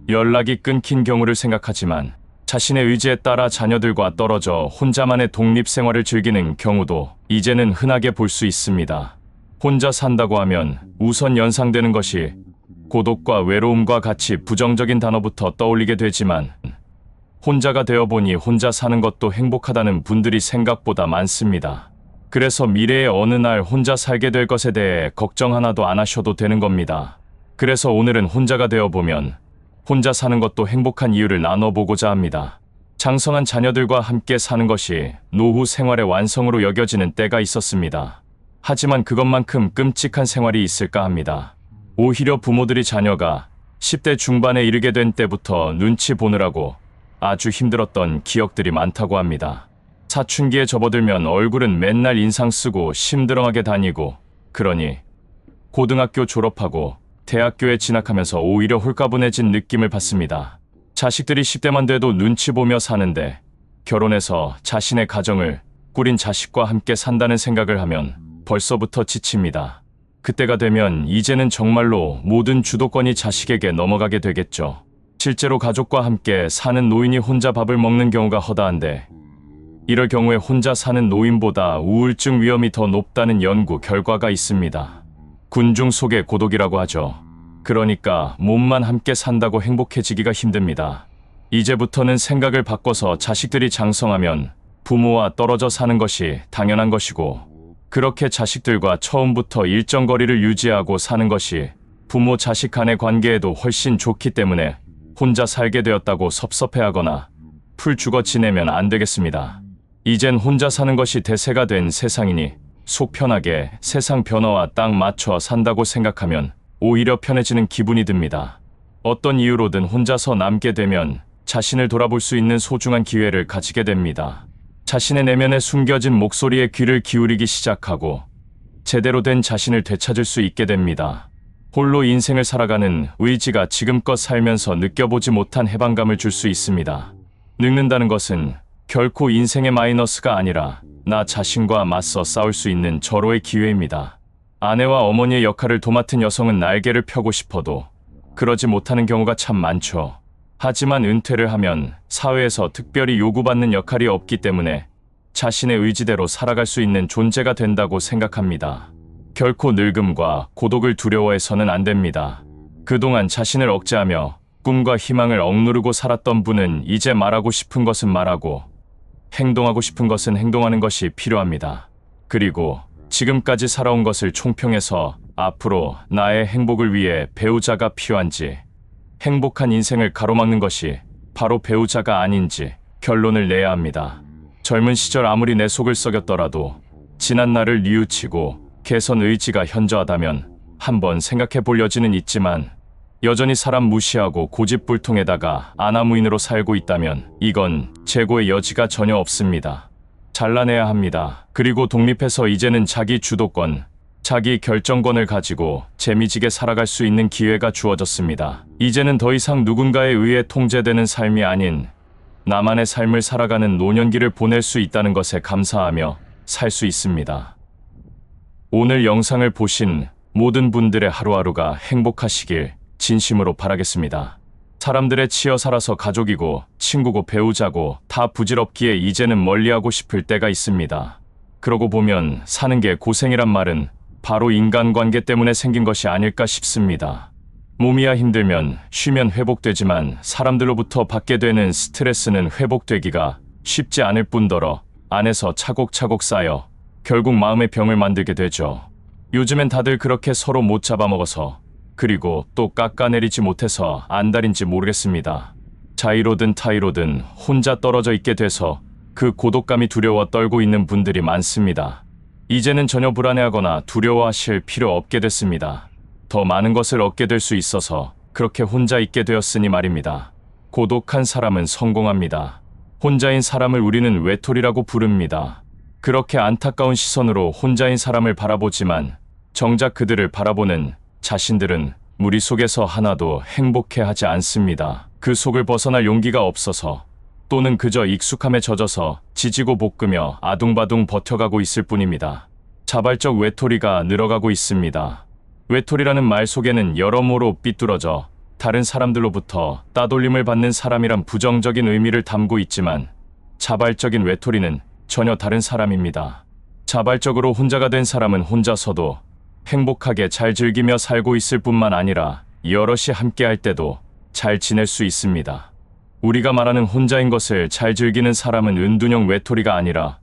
연락이 끊긴 경우를 생각하지만 자신의 의지에 따라 자녀들과 떨어져 혼자만의 독립생활을 즐기는 경우도 이제는 흔하게 볼 수 있습니다. 혼자 산다고 하면 우선 연상되는 것이 고독과 외로움과 같이 부정적인 단어부터 떠올리게 되지만 혼자가 되어보니 혼자 사는 것도 행복하다는 분들이 생각보다 많습니다. 그래서 미래에 어느 날 혼자 살게 될 것에 대해 걱정 하나도 안 하셔도 되는 겁니다. 그래서 오늘은 혼자가 되어보면 혼자 사는 것도 행복한 이유를 나눠보고자 합니다. 장성한 자녀들과 함께 사는 것이 노후 생활의 완성으로 여겨지는 때가 있었습니다. 하지만 그것만큼 끔찍한 생활이 있을까 합니다. 오히려 부모들이 자녀가 10대 중반에 이르게 된 때부터 눈치 보느라고 아주 힘들었던 기억들이 많다고 합니다. 사춘기에 접어들면 얼굴은 맨날 인상 쓰고 심드렁하게 다니고, 그러니 고등학교 졸업하고 대학교에 진학하면서 오히려 홀가분해진 느낌을 받습니다. 자식들이 10대만 돼도 눈치 보며 사는데 결혼해서 자신의 가정을 꾸린 자식과 함께 산다는 생각을 하면 벌써부터 지칩니다. 그때가 되면 이제는 정말로 모든 주도권이 자식에게 넘어가게 되겠죠. 실제로 가족과 함께 사는 노인이 혼자 밥을 먹는 경우가 허다한데, 이럴 경우에 혼자 사는 노인보다 우울증 위험이 더 높다는 연구 결과가 있습니다. 군중 속의 고독이라고 하죠. 그러니까 몸만 함께 산다고 행복해지기가 힘듭니다. 이제부터는 생각을 바꿔서 자식들이 장성하면 부모와 떨어져 사는 것이 당연한 것이고, 그렇게 자식들과 처음부터 일정 거리를 유지하고 사는 것이 부모 자식 간의 관계에도 훨씬 좋기 때문에 혼자 살게 되었다고 섭섭해하거나 풀 죽어 지내면 안 되겠습니다. 이젠 혼자 사는 것이 대세가 된 세상이니 속 편하게 세상 변화와 딱 맞춰 산다고 생각하면 오히려 편해지는 기분이 듭니다. 어떤 이유로든 혼자서 남게 되면 자신을 돌아볼 수 있는 소중한 기회를 가지게 됩니다. 자신의 내면에 숨겨진 목소리에 귀를 기울이기 시작하고 제대로 된 자신을 되찾을 수 있게 됩니다. 홀로 인생을 살아가는 의지가 지금껏 살면서 느껴보지 못한 해방감을 줄 수 있습니다. 늙는다는 것은 결코 인생의 마이너스가 아니라 나 자신과 맞서 싸울 수 있는 절호의 기회입니다. 아내와 어머니의 역할을 도맡은 여성은 날개를 펴고 싶어도 그러지 못하는 경우가 참 많죠. 하지만 은퇴를 하면 사회에서 특별히 요구받는 역할이 없기 때문에 자신의 의지대로 살아갈 수 있는 존재가 된다고 생각합니다. 결코 늙음과 고독을 두려워해서는 안 됩니다. 그동안 자신을 억제하며 꿈과 희망을 억누르고 살았던 분은 이제 말하고 싶은 것은 말하고 행동하고 싶은 것은 행동하는 것이 필요합니다. 그리고 지금까지 살아온 것을 총평해서 앞으로 나의 행복을 위해 배우자가 필요한지, 행복한 인생을 가로막는 것이 바로 배우자가 아닌지 결론을 내야 합니다. 젊은 시절 아무리 내 속을 썩였더라도 지난 날을 뉘우치고 개선 의지가 현저하다면 한번 생각해 볼 여지는 있지만, 여전히 사람 무시하고 고집불통에다가 아나무인으로 살고 있다면 이건 재고의 여지가 전혀 없습니다. 잘라내야 합니다. 그리고 독립해서 이제는 자기 주도권, 자기 결정권을 가지고 재미지게 살아갈 수 있는 기회가 주어졌습니다. 이제는 더 이상 누군가에 의해 통제되는 삶이 아닌 나만의 삶을 살아가는 노년기를 보낼 수 있다는 것에 감사하며 살 수 있습니다. 오늘 영상을 보신 모든 분들의 하루하루가 행복하시길 진심으로 바라겠습니다. 사람들의 치여 살아서 가족이고 친구고 배우자고 다 부질없기에 이제는 멀리하고 싶을 때가 있습니다. 그러고 보면 사는 게 고생이란 말은 바로 인간관계 때문에 생긴 것이 아닐까 싶습니다. 몸이야 힘들면 쉬면 회복되지만 사람들로부터 받게 되는 스트레스는 회복되기가 쉽지 않을 뿐더러 안에서 차곡차곡 쌓여 결국 마음의 병을 만들게 되죠. 요즘엔 다들 그렇게 서로 못 잡아먹어서, 그리고 또 깎아내리지 못해서 안달인지 모르겠습니다. 자의로든 타의로든 혼자 떨어져 있게 돼서 그 고독감이 두려워 떨고 있는 분들이 많습니다. 이제는 전혀 불안해하거나 두려워하실 필요 없게 됐습니다. 더 많은 것을 얻게 될 수 있어서 그렇게 혼자 있게 되었으니 말입니다. 고독한 사람은 성공합니다. 혼자인 사람을 우리는 외톨이라고 부릅니다. 그렇게 안타까운 시선으로 혼자인 사람을 바라보지만 정작 그들을 바라보는 자신들은 무리 속에서 하나도 행복해하지 않습니다. 그 속을 벗어날 용기가 없어서 또는 그저 익숙함에 젖어서 지지고 볶으며 아둥바둥 버텨가고 있을 뿐입니다. 자발적 외톨이가 늘어가고 있습니다. 외톨이라는 말 속에는 여러모로 삐뚤어져 다른 사람들로부터 따돌림을 받는 사람이란 부정적인 의미를 담고 있지만 자발적인 외톨이는 전혀 다른 사람입니다. 자발적으로 혼자가 된 사람은 혼자서도 행복하게 잘 즐기며 살고 있을 뿐만 아니라 여럿이 함께할 때도 잘 지낼 수 있습니다. 우리가 말하는 혼자인 것을 잘 즐기는 사람은 은둔형 외톨이가 아니라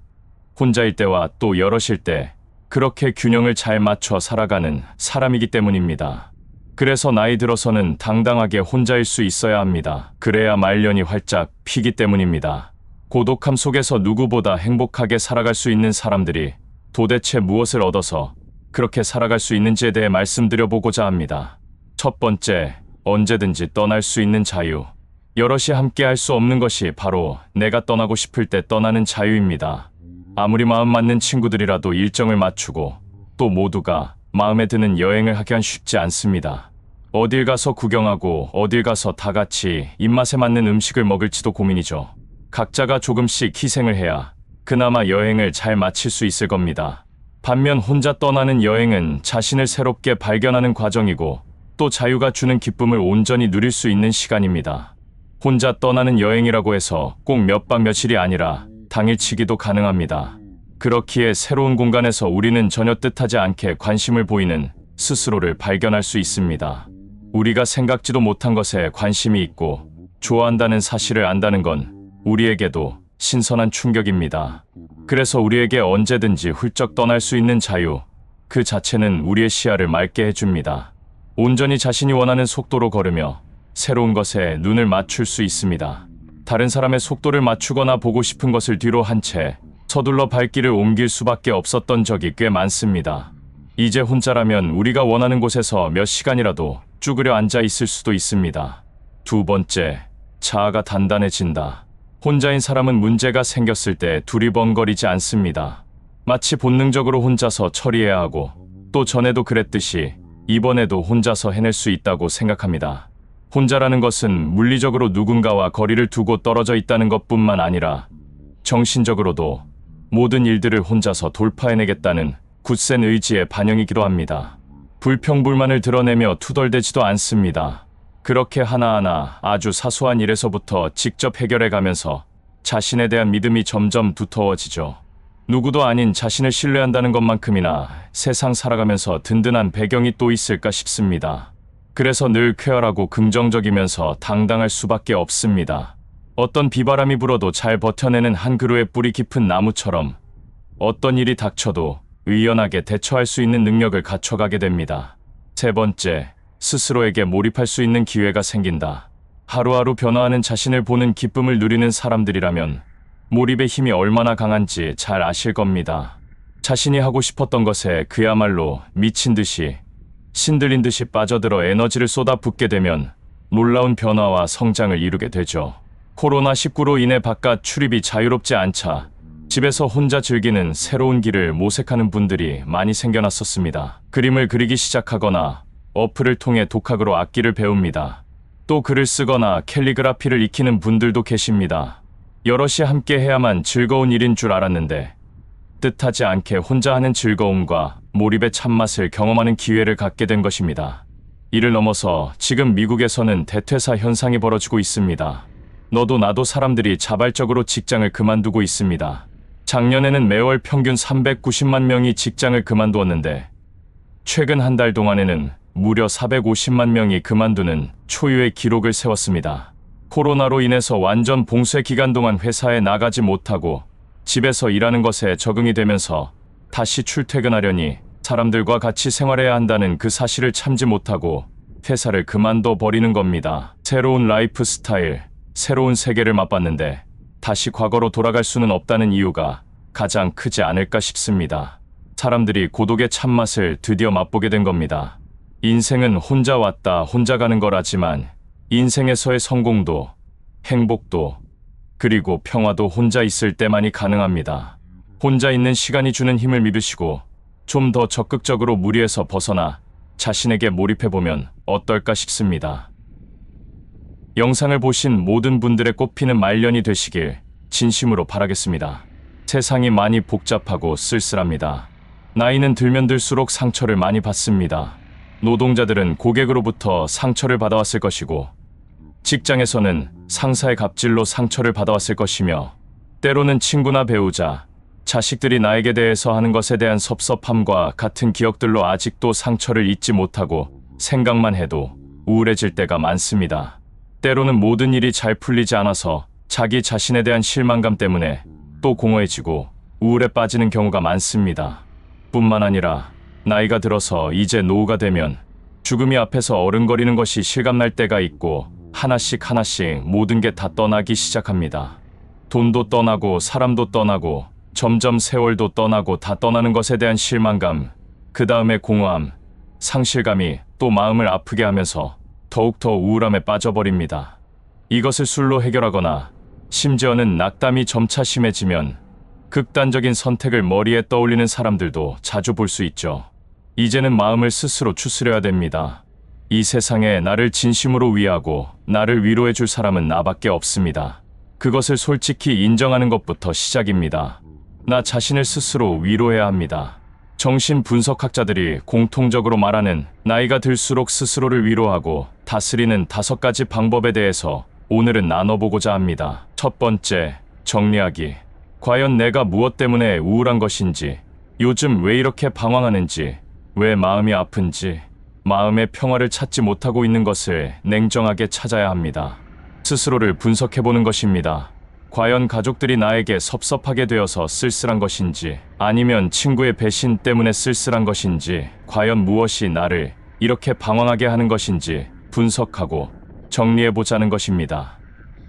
혼자일 때와 또 여럿일 때 그렇게 균형을 잘 맞춰 살아가는 사람이기 때문입니다. 그래서 나이 들어서는 당당하게 혼자일 수 있어야 합니다. 그래야 말년이 활짝 피기 때문입니다. 고독함 속에서 누구보다 행복하게 살아갈 수 있는 사람들이 도대체 무엇을 얻어서 그렇게 살아갈 수 있는지에 대해 말씀드려보고자 합니다. 첫 번째, 언제든지 떠날 수 있는 자유. 여럿이 함께 할 수 없는 것이 바로 내가 떠나고 싶을 때 떠나는 자유입니다. 아무리 마음 맞는 친구들이라도 일정을 맞추고 또 모두가 마음에 드는 여행을 하기엔 쉽지 않습니다. 어딜 가서 구경하고 어딜 가서 다 같이 입맛에 맞는 음식을 먹을지도 고민이죠. 각자가 조금씩 희생을 해야 그나마 여행을 잘 마칠 수 있을 겁니다. 반면 혼자 떠나는 여행은 자신을 새롭게 발견하는 과정이고 또 자유가 주는 기쁨을 온전히 누릴 수 있는 시간입니다. 혼자 떠나는 여행이라고 해서 꼭 몇 박 며칠이 아니라 당일치기도 가능합니다. 그렇기에 새로운 공간에서 우리는 전혀 뜻하지 않게 관심을 보이는 스스로를 발견할 수 있습니다. 우리가 생각지도 못한 것에 관심이 있고 좋아한다는 사실을 안다는 건 우리에게도 신선한 충격입니다. 그래서 우리에게 언제든지 훌쩍 떠날 수 있는 자유, 그 자체는 우리의 시야를 맑게 해줍니다. 온전히 자신이 원하는 속도로 걸으며 새로운 것에 눈을 맞출 수 있습니다. 다른 사람의 속도를 맞추거나 보고 싶은 것을 뒤로 한 채 서둘러 발길을 옮길 수밖에 없었던 적이 꽤 많습니다. 이제 혼자라면 우리가 원하는 곳에서 몇 시간이라도 쭈그려 앉아 있을 수도 있습니다. 두 번째, 자아가 단단해진다. 혼자인 사람은 문제가 생겼을 때 두리번거리지 않습니다. 마치 본능적으로 혼자서 처리해야 하고 또 전에도 그랬듯이 이번에도 혼자서 해낼 수 있다고 생각합니다. 혼자라는 것은 물리적으로 누군가와 거리를 두고 떨어져 있다는 것뿐만 아니라 정신적으로도 모든 일들을 혼자서 돌파해내겠다는 굳센 의지의 반영이기도 합니다. 불평불만을 드러내며 투덜대지도 않습니다. 그렇게 하나하나 아주 사소한 일에서부터 직접 해결해가면서 자신에 대한 믿음이 점점 두터워지죠. 누구도 아닌 자신을 신뢰한다는 것만큼이나 세상 살아가면서 든든한 배경이 또 있을까 싶습니다. 그래서 늘 쾌활하고 긍정적이면서 당당할 수밖에 없습니다. 어떤 비바람이 불어도 잘 버텨내는 한 그루의 뿌리 깊은 나무처럼 어떤 일이 닥쳐도 의연하게 대처할 수 있는 능력을 갖춰가게 됩니다. 세 번째, 스스로에게 몰입할 수 있는 기회가 생긴다. 하루하루 변화하는 자신을 보는 기쁨을 누리는 사람들이라면 몰입의 힘이 얼마나 강한지 잘 아실 겁니다. 자신이 하고 싶었던 것에 그야말로 미친 듯이 신들린 듯이 빠져들어 에너지를 쏟아붓게 되면 놀라운 변화와 성장을 이루게 되죠. 코로나19로 인해 바깥 출입이 자유롭지 않자 집에서 혼자 즐기는 새로운 길을 모색하는 분들이 많이 생겨났었습니다. 그림을 그리기 시작하거나 어플을 통해 독학으로 악기를 배웁니다. 또 글을 쓰거나 캘리그라피를 익히는 분들도 계십니다. 여럿이 함께 해야만 즐거운 일인 줄 알았는데 뜻하지 않게 혼자 하는 즐거움과 몰입의 참맛을 경험하는 기회를 갖게 된 것입니다. 이를 넘어서 지금 미국에서는 대퇴사 현상이 벌어지고 있습니다. 너도 나도 사람들이 자발적으로 직장을 그만두고 있습니다. 작년에는 매월 평균 390만 명이 직장을 그만두었는데 최근 한 달 동안에는 무려 450만 명이 그만두는 초유의 기록을 세웠습니다. 코로나로 인해서 완전 봉쇄 기간 동안 회사에 나가지 못하고 집에서 일하는 것에 적응이 되면서 다시 출퇴근하려니 사람들과 같이 생활해야 한다는 그 사실을 참지 못하고 회사를 그만둬 버리는 겁니다. 새로운 라이프 스타일, 새로운 세계를 맛봤는데 다시 과거로 돌아갈 수는 없다는 이유가 가장 크지 않을까 싶습니다. 사람들이 고독의 참맛을 드디어 맛보게 된 겁니다. 인생은 혼자 왔다 혼자 가는 거라지만 인생에서의 성공도 행복도 그리고 평화도 혼자 있을 때만이 가능합니다. 혼자 있는 시간이 주는 힘을 믿으시고 좀 더 적극적으로 무리에서 벗어나 자신에게 몰입해보면 어떨까 싶습니다. 영상을 보신 모든 분들의 꽃피는 말년이 되시길 진심으로 바라겠습니다. 세상이 많이 복잡하고 쓸쓸합니다. 나이는 들면 들수록 상처를 많이 받습니다. 노동자들은 고객으로부터 상처를 받아왔을 것이고, 직장에서는 상사의 갑질로 상처를 받아왔을 것이며, 때로는 친구나 배우자, 자식들이 나에게 대해서 하는 것에 대한 섭섭함과 같은 기억들로 아직도 상처를 잊지 못하고 생각만 해도 우울해질 때가 많습니다. 때로는 모든 일이 잘 풀리지 않아서 자기 자신에 대한 실망감 때문에 또 공허해지고 우울에 빠지는 경우가 많습니다. 뿐만 아니라 나이가 들어서 이제 노후가 되면 죽음이 앞에서 어른거리는 것이 실감날 때가 있고, 하나씩 하나씩 모든 게 다 떠나기 시작합니다. 돈도 떠나고 사람도 떠나고 점점 세월도 떠나고 다 떠나는 것에 대한 실망감, 그 다음에 공허함, 상실감이 또 마음을 아프게 하면서 더욱더 우울함에 빠져버립니다. 이것을 술로 해결하거나 심지어는 낙담이 점차 심해지면 극단적인 선택을 머리에 떠올리는 사람들도 자주 볼 수 있죠. 이제는 마음을 스스로 추스려야 됩니다. 이 세상에 나를 진심으로 위하고 나를 위로해 줄 사람은 나밖에 없습니다. 그것을 솔직히 인정하는 것부터 시작입니다. 나 자신을 스스로 위로해야 합니다. 정신분석학자들이 공통적으로 말하는 나이가 들수록 스스로를 위로하고 다스리는 5가지 방법에 대해서 오늘은 나눠보고자 합니다. 첫 번째, 정리하기. 과연 내가 무엇 때문에 우울한 것인지, 요즘 왜 이렇게 방황하는지, 왜 마음이 아픈지, 마음의 평화를 찾지 못하고 있는 것을 냉정하게 찾아야 합니다. 스스로를 분석해보는 것입니다. 과연 가족들이 나에게 섭섭하게 되어서 쓸쓸한 것인지, 아니면 친구의 배신 때문에 쓸쓸한 것인지, 과연 무엇이 나를 이렇게 방황하게 하는 것인지 분석하고 정리해보자는 것입니다.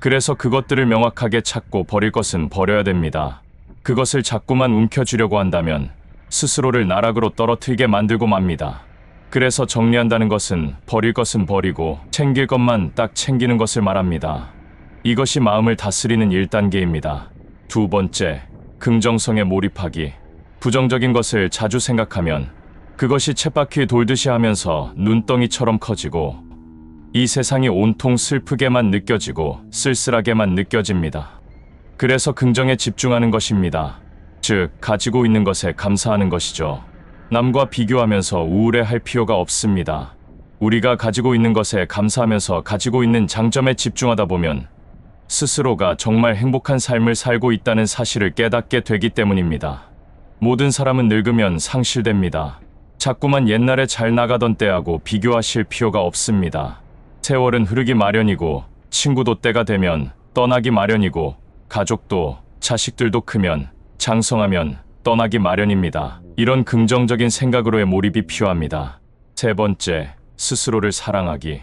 그래서 그것들을 명확하게 찾고 버릴 것은 버려야 됩니다. 그것을 자꾸만 움켜쥐려고 한다면 스스로를 나락으로 떨어뜨리게 만들고 맙니다. 그래서 정리한다는 것은 버릴 것은 버리고 챙길 것만 딱 챙기는 것을 말합니다. 이것이 마음을 다스리는 1단계입니다. 두 번째, 긍정성에 몰입하기. 부정적인 것을 자주 생각하면 그것이 쳇바퀴 돌듯이 하면서 눈덩이처럼 커지고 이 세상이 온통 슬프게만 느껴지고 쓸쓸하게만 느껴집니다. 그래서 긍정에 집중하는 것입니다. 즉, 가지고 있는 것에 감사하는 것이죠. 남과 비교하면서 우울해할 필요가 없습니다. 우리가 가지고 있는 것에 감사하면서 가지고 있는 장점에 집중하다 보면 스스로가 정말 행복한 삶을 살고 있다는 사실을 깨닫게 되기 때문입니다. 모든 사람은 늙으면 상실됩니다. 자꾸만 옛날에 잘 나가던 때하고 비교하실 필요가 없습니다. 세월은 흐르기 마련이고, 친구도 때가 되면 떠나기 마련이고, 가족도, 자식들도 크면, 장성하면 떠나기 마련입니다. 이런 긍정적인 생각으로의 몰입이 필요합니다. 세 번째, 스스로를 사랑하기.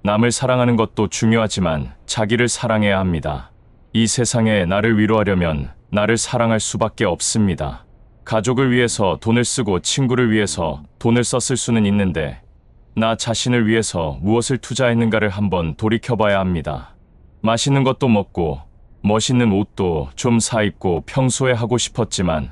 남을 사랑하는 것도 중요하지만 자기를 사랑해야 합니다. 이 세상에 나를 위로하려면 나를 사랑할 수밖에 없습니다. 가족을 위해서 돈을 쓰고 친구를 위해서 돈을 썼을 수는 있는데, 나 자신을 위해서 무엇을 투자했는가를 한번 돌이켜봐야 합니다. 맛있는 것도 먹고 멋있는 옷도 좀 사입고 평소에 하고 싶었지만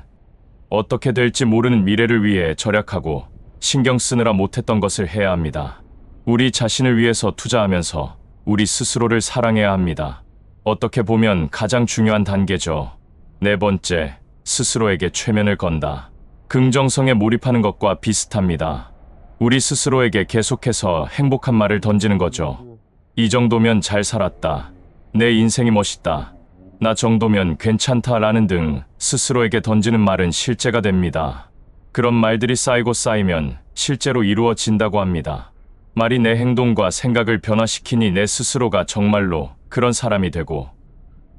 어떻게 될지 모르는 미래를 위해 절약하고 신경 쓰느라 못했던 것을 해야 합니다. 우리 자신을 위해서 투자하면서 우리 스스로를 사랑해야 합니다. 어떻게 보면 가장 중요한 단계죠. 네 번째, 스스로에게 최면을 건다. 긍정성에 몰입하는 것과 비슷합니다. 우리 스스로에게 계속해서 행복한 말을 던지는 거죠. 이 정도면 잘 살았다. 내 인생이 멋있다. 나 정도면 괜찮다라는 등 스스로에게 던지는 말은 실제가 됩니다. 그런 말들이 쌓이고 쌓이면 실제로 이루어진다고 합니다. 말이 내 행동과 생각을 변화시키니 내 스스로가 정말로 그런 사람이 되고,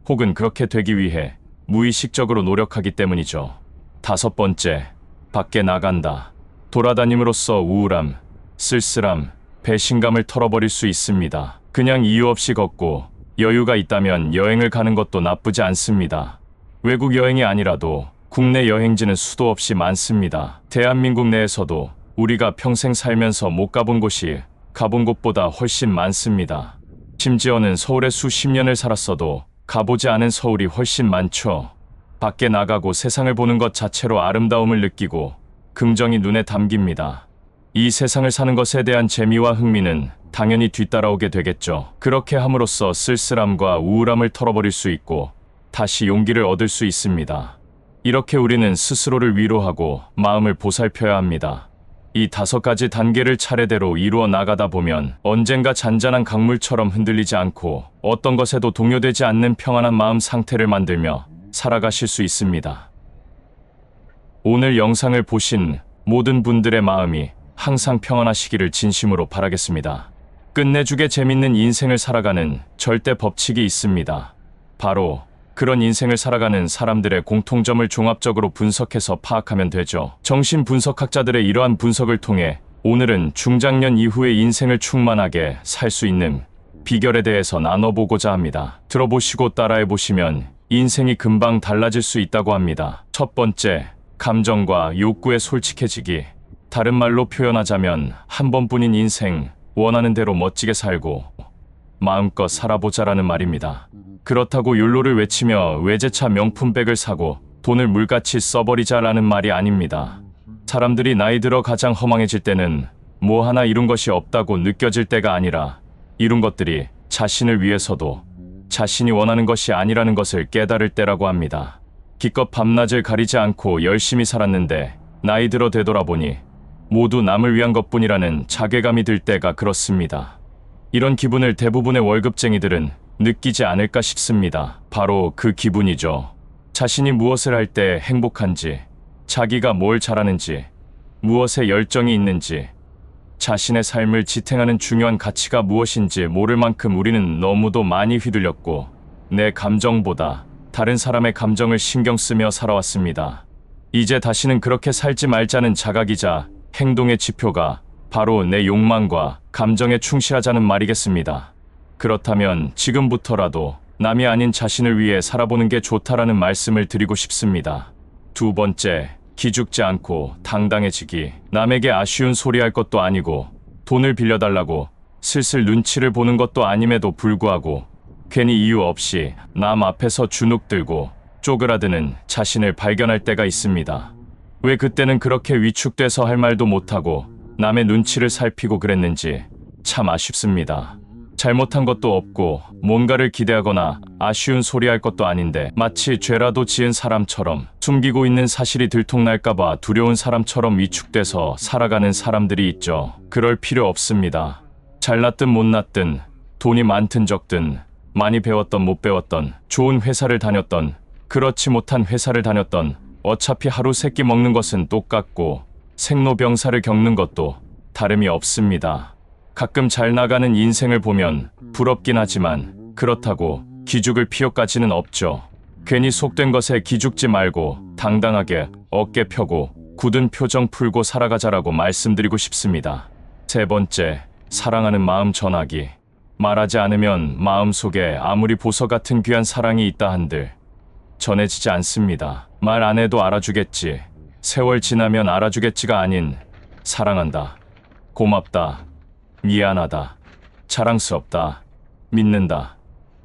혹은 그렇게 되기 위해 무의식적으로 노력하기 때문이죠. 다섯 번째, 밖에 나간다. 돌아다님으로써 우울함, 쓸쓸함, 배신감을 털어버릴 수 있습니다. 그냥 이유 없이 걷고 여유가 있다면 여행을 가는 것도 나쁘지 않습니다. 외국 여행이 아니라도 국내 여행지는 수도 없이 많습니다. 대한민국 내에서도 우리가 평생 살면서 못 가본 곳이 가본 곳보다 훨씬 많습니다. 심지어는 서울에 수십 년을 살았어도 가보지 않은 서울이 훨씬 많죠. 밖에 나가고 세상을 보는 것 자체로 아름다움을 느끼고, 긍정이 눈에 담깁니다. 이 세상을 사는 것에 대한 재미와 흥미는 당연히 뒤따라오게 되겠죠. 그렇게 함으로써 쓸쓸함과 우울함을 털어버릴 수 있고 다시 용기를 얻을 수 있습니다. 이렇게 우리는 스스로를 위로하고 마음을 보살펴야 합니다. 이 5가지 단계를 차례대로 이루어 나가다 보면 언젠가 잔잔한 강물처럼 흔들리지 않고 어떤 것에도 동요되지 않는 평안한 마음 상태를 만들며 살아가실 수 있습니다. 오늘 영상을 보신 모든 분들의 마음이 항상 평안하시기를 진심으로 바라겠습니다. 끝내주게 재밌는 인생을 살아가는 절대 법칙이 있습니다. 바로 그런 인생을 살아가는 사람들의 공통점을 종합적으로 분석해서 파악하면 되죠. 정신분석학자들의 이러한 분석을 통해 오늘은 중장년 이후의 인생을 충만하게 살 수 있는 비결에 대해서 나눠보고자 합니다. 들어보시고 따라해보시면 인생이 금방 달라질 수 있다고 합니다. 첫 번째, 감정과 욕구에 솔직해지기. 다른 말로 표현하자면 한 번뿐인 인생, 원하는 대로 멋지게 살고 마음껏 살아보자라는 말입니다. 그렇다고 욜로를 외치며 외제차 명품백을 사고 돈을 물같이 써버리자라는 말이 아닙니다. 사람들이 나이 들어 가장 허망해질 때는 뭐 하나 이룬 것이 없다고 느껴질 때가 아니라 이룬 것들이 자신을 위해서도 자신이 원하는 것이 아니라는 것을 깨달을 때라고 합니다. 기껏 밤낮을 가리지 않고 열심히 살았는데 나이 들어 되돌아보니 모두 남을 위한 것뿐이라는 자괴감이 들 때가 그렇습니다. 이런 기분을 대부분의 월급쟁이들은 느끼지 않을까 싶습니다. 바로 그 기분이죠. 자신이 무엇을 할 때 행복한지, 자기가 뭘 잘하는지, 무엇에 열정이 있는지, 자신의 삶을 지탱하는 중요한 가치가 무엇인지 모를 만큼 우리는 너무도 많이 휘둘렸고 내 감정보다 다른 사람의 감정을 신경 쓰며 살아왔습니다. 이제 다시는 그렇게 살지 말자는 자각이자 행동의 지표가 바로 내 욕망과 감정에 충실하자는 말이겠습니다. 그렇다면 지금부터라도 남이 아닌 자신을 위해 살아보는 게 좋다라는 말씀을 드리고 싶습니다. 두 번째, 기죽지 않고 당당해지기. 남에게 아쉬운 소리 할 것도 아니고 돈을 빌려달라고 슬슬 눈치를 보는 것도 아님에도 불구하고 괜히 이유 없이 남 앞에서 주눅들고 쪼그라드는 자신을 발견할 때가 있습니다. 왜 그때는 그렇게 위축돼서 할 말도 못하고 남의 눈치를 살피고 그랬는지 참 아쉽습니다. 잘못한 것도 없고 뭔가를 기대하거나 아쉬운 소리 할 것도 아닌데 마치 죄라도 지은 사람처럼 숨기고 있는 사실이 들통날까봐 두려운 사람처럼 위축돼서 살아가는 사람들이 있죠. 그럴 필요 없습니다. 잘났든 못났든 돈이 많든 적든 많이 배웠던 못 배웠던 좋은 회사를 다녔던 그렇지 못한 회사를 다녔던 어차피 하루 세끼 먹는 것은 똑같고 생로병사를 겪는 것도 다름이 없습니다. 가끔 잘 나가는 인생을 보면 부럽긴 하지만 그렇다고 기죽을 필요까지는 없죠. 괜히 속된 것에 기죽지 말고 당당하게 어깨 펴고 굳은 표정 풀고 살아가자라고 말씀드리고 싶습니다. 세 번째, 사랑하는 마음 전하기. 말하지 않으면 마음속에 아무리 보석 같은 귀한 사랑이 있다 한들 전해지지 않습니다. 말 안 해도 알아주겠지, 세월 지나면 알아주겠지가 아닌 사랑한다, 고맙다, 미안하다, 자랑스럽다, 믿는다,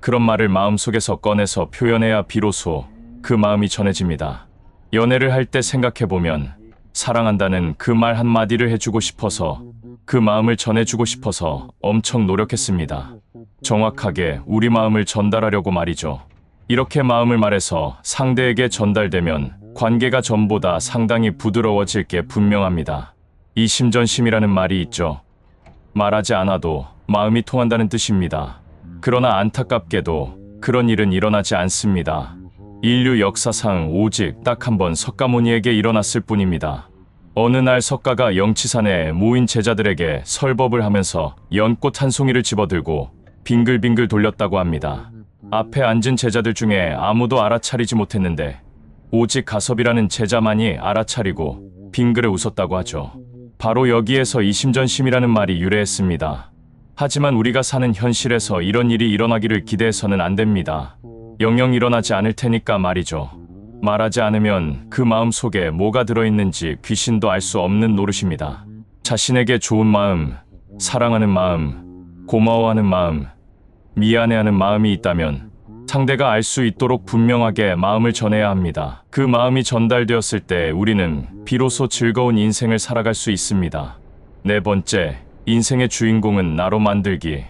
그런 말을 마음속에서 꺼내서 표현해야 비로소 그 마음이 전해집니다. 연애를 할 때 생각해보면 사랑한다는 그 말 한마디를 해주고 싶어서 그 마음을 전해주고 싶어서 엄청 노력했습니다. 정확하게 우리 마음을 전달하려고 말이죠. 이렇게 마음을 말해서 상대에게 전달되면 관계가 전보다 상당히 부드러워질 게 분명합니다. 이심전심이라는 말이 있죠. 말하지 않아도 마음이 통한다는 뜻입니다. 그러나 안타깝게도 그런 일은 일어나지 않습니다. 인류 역사상 오직 딱 한 번 석가모니에게 일어났을 뿐입니다. 어느 날 석가가 영치산에 모인 제자들에게 설법을 하면서 연꽃 한 송이를 집어들고 빙글빙글 돌렸다고 합니다. 앞에 앉은 제자들 중에 아무도 알아차리지 못했는데 오직 가섭이라는 제자만이 알아차리고 빙그레 웃었다고 하죠. 바로 여기에서 이심전심이라는 말이 유래했습니다. 하지만 우리가 사는 현실에서 이런 일이 일어나기를 기대해서는 안 됩니다. 영영 일어나지 않을 테니까 말이죠. 말하지 않으면 그 마음 속에 뭐가 들어있는지 귀신도 알 수 없는 노릇입니다. 자신에게 좋은 마음, 사랑하는 마음, 고마워하는 마음, 미안해하는 마음이 있다면 상대가 알 수 있도록 분명하게 마음을 전해야 합니다. 그 마음이 전달되었을 때 우리는 비로소 즐거운 인생을 살아갈 수 있습니다. 네 번째, 인생의 주인공은 나로 만들기.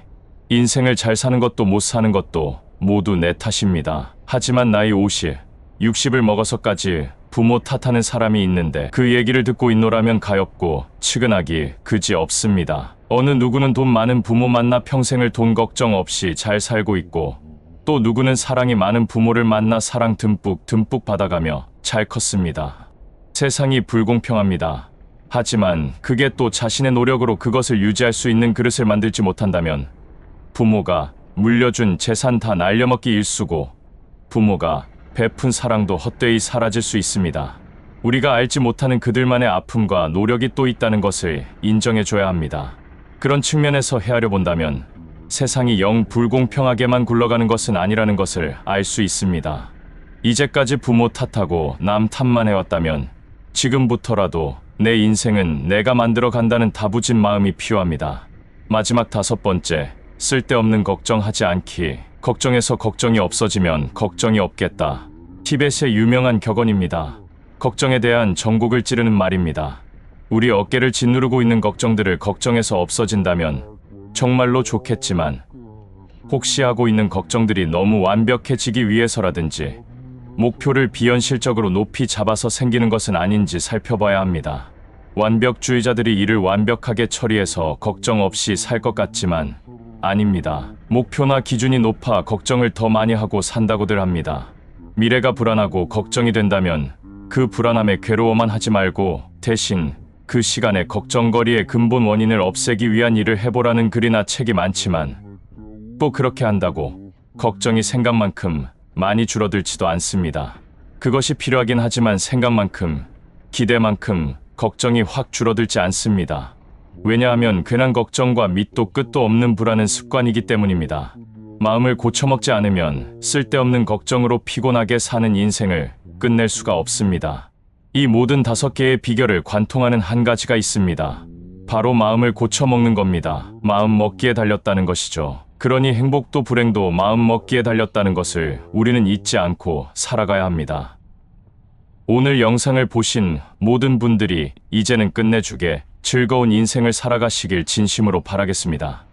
인생을 잘 사는 것도 못 사는 것도 모두 내 탓입니다. 하지만 나이 50, 60을 먹어서까지 부모 탓하는 사람이 있는데 그 얘기를 듣고 있노라면 가엾고 측은하기 그지 없습니다. 어느 누구는 돈 많은 부모 만나 평생을 돈 걱정 없이 잘 살고 있고, 또 누구는 사랑이 많은 부모를 만나 사랑 듬뿍 받아가며 잘 컸습니다. 세상이 불공평합니다. 하지만 그게 또 자신의 노력으로 그것을 유지할 수 있는 그릇을 만들지 못한다면 부모가 물려준 재산 다 날려먹기 일쑤고 부모가 베푼 사랑도 헛되이 사라질 수 있습니다. 우리가 알지 못하는 그들만의 아픔과 노력이 또 있다는 것을 인정해줘야 합니다. 그런 측면에서 헤아려 본다면 세상이 영 불공평하게만 굴러가는 것은 아니라는 것을 알 수 있습니다. 이제까지 부모 탓하고 남 탓만 해왔다면 지금부터라도 내 인생은 내가 만들어 간다는 다부진 마음이 필요합니다. 마지막 다섯 번째, 쓸데없는 걱정하지 않기. 걱정해서 걱정이 없어지면 걱정이 없겠다. 티벳의 유명한 격언입니다. 걱정에 대한 전곡을 찌르는 말입니다. 우리 어깨를 짓누르고 있는 걱정들을 걱정해서 없어진다면 정말로 좋겠지만, 혹시 하고 있는 걱정들이 너무 완벽해지기 위해서라든지 목표를 비현실적으로 높이 잡아서 생기는 것은 아닌지 살펴봐야 합니다. 완벽주의자들이 이를 완벽하게 처리해서 걱정 없이 살 것 같지만 아닙니다. 목표나 기준이 높아 걱정을 더 많이 하고 산다고들 합니다. 미래가 불안하고 걱정이 된다면 그 불안함에 괴로워만 하지 말고 대신 그 시간에 걱정거리의 근본 원인을 없애기 위한 일을 해보라는 글이나 책이 많지만 또 그렇게 한다고 걱정이 생각만큼 많이 줄어들지도 않습니다. 그것이 필요하긴 하지만 생각만큼, 기대만큼 걱정이 확 줄어들지 않습니다. 왜냐하면 괜한 걱정과 밑도 끝도 없는 불안은 습관이기 때문입니다. 마음을 고쳐먹지 않으면 쓸데없는 걱정으로 피곤하게 사는 인생을 끝낼 수가 없습니다. 이 모든 5개의 비결을 관통하는 한 가지가 있습니다. 바로 마음을 고쳐먹는 겁니다. 마음 먹기에 달렸다는 것이죠. 그러니 행복도 불행도 마음 먹기에 달렸다는 것을 우리는 잊지 않고 살아가야 합니다. 오늘 영상을 보신 모든 분들이 이제는 끝내주게 즐거운 인생을 살아가시길 진심으로 바라겠습니다.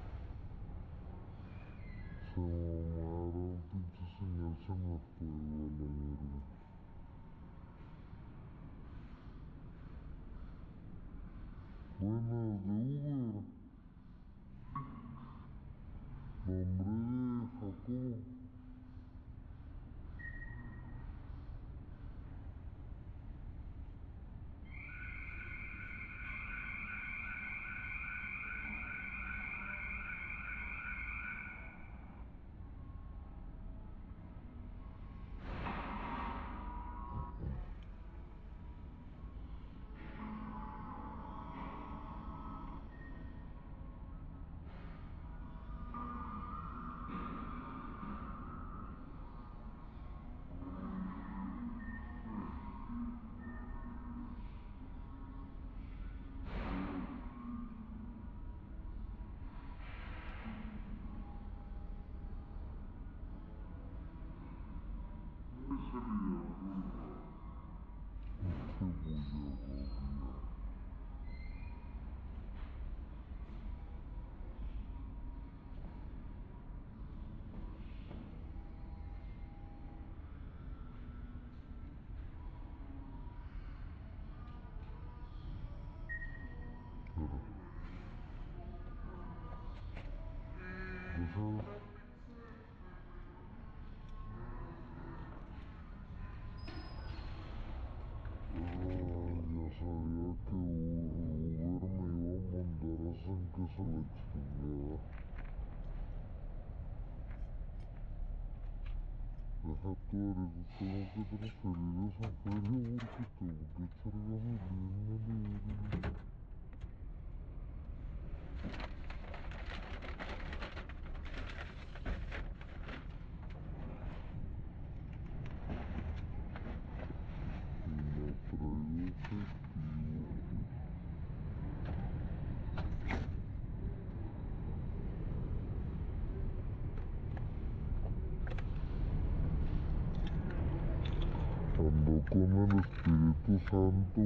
Ando con el Espíritu Santo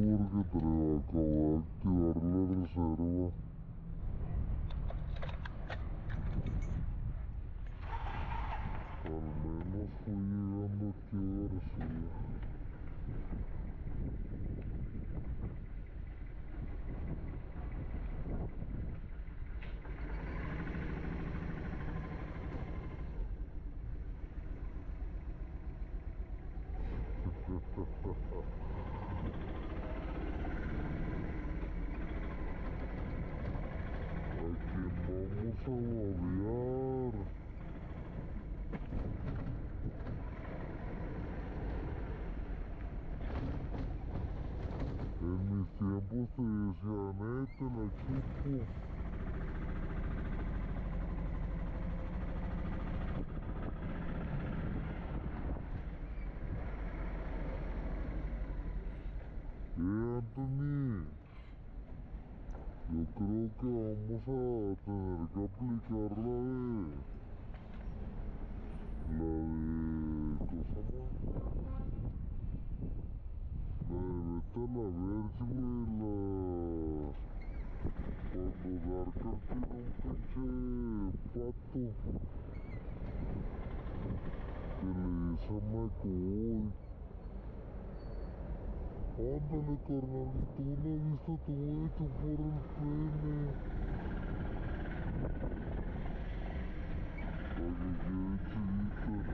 porque acabo de activar la reserva. Al menos fui llegando aquí a García. ¿A quién vamos a babear? En mis tiempos te decía, neta, la chupo. Anthony, yo creo que vamos a tener que aplicar ¿cómo se llama? La de vete a la verge, güey, cuando Darker tiene un pinche pato que le dice a McCoy, ándale carnalito, una vista te voy a chupar el pene, para que quede chidita.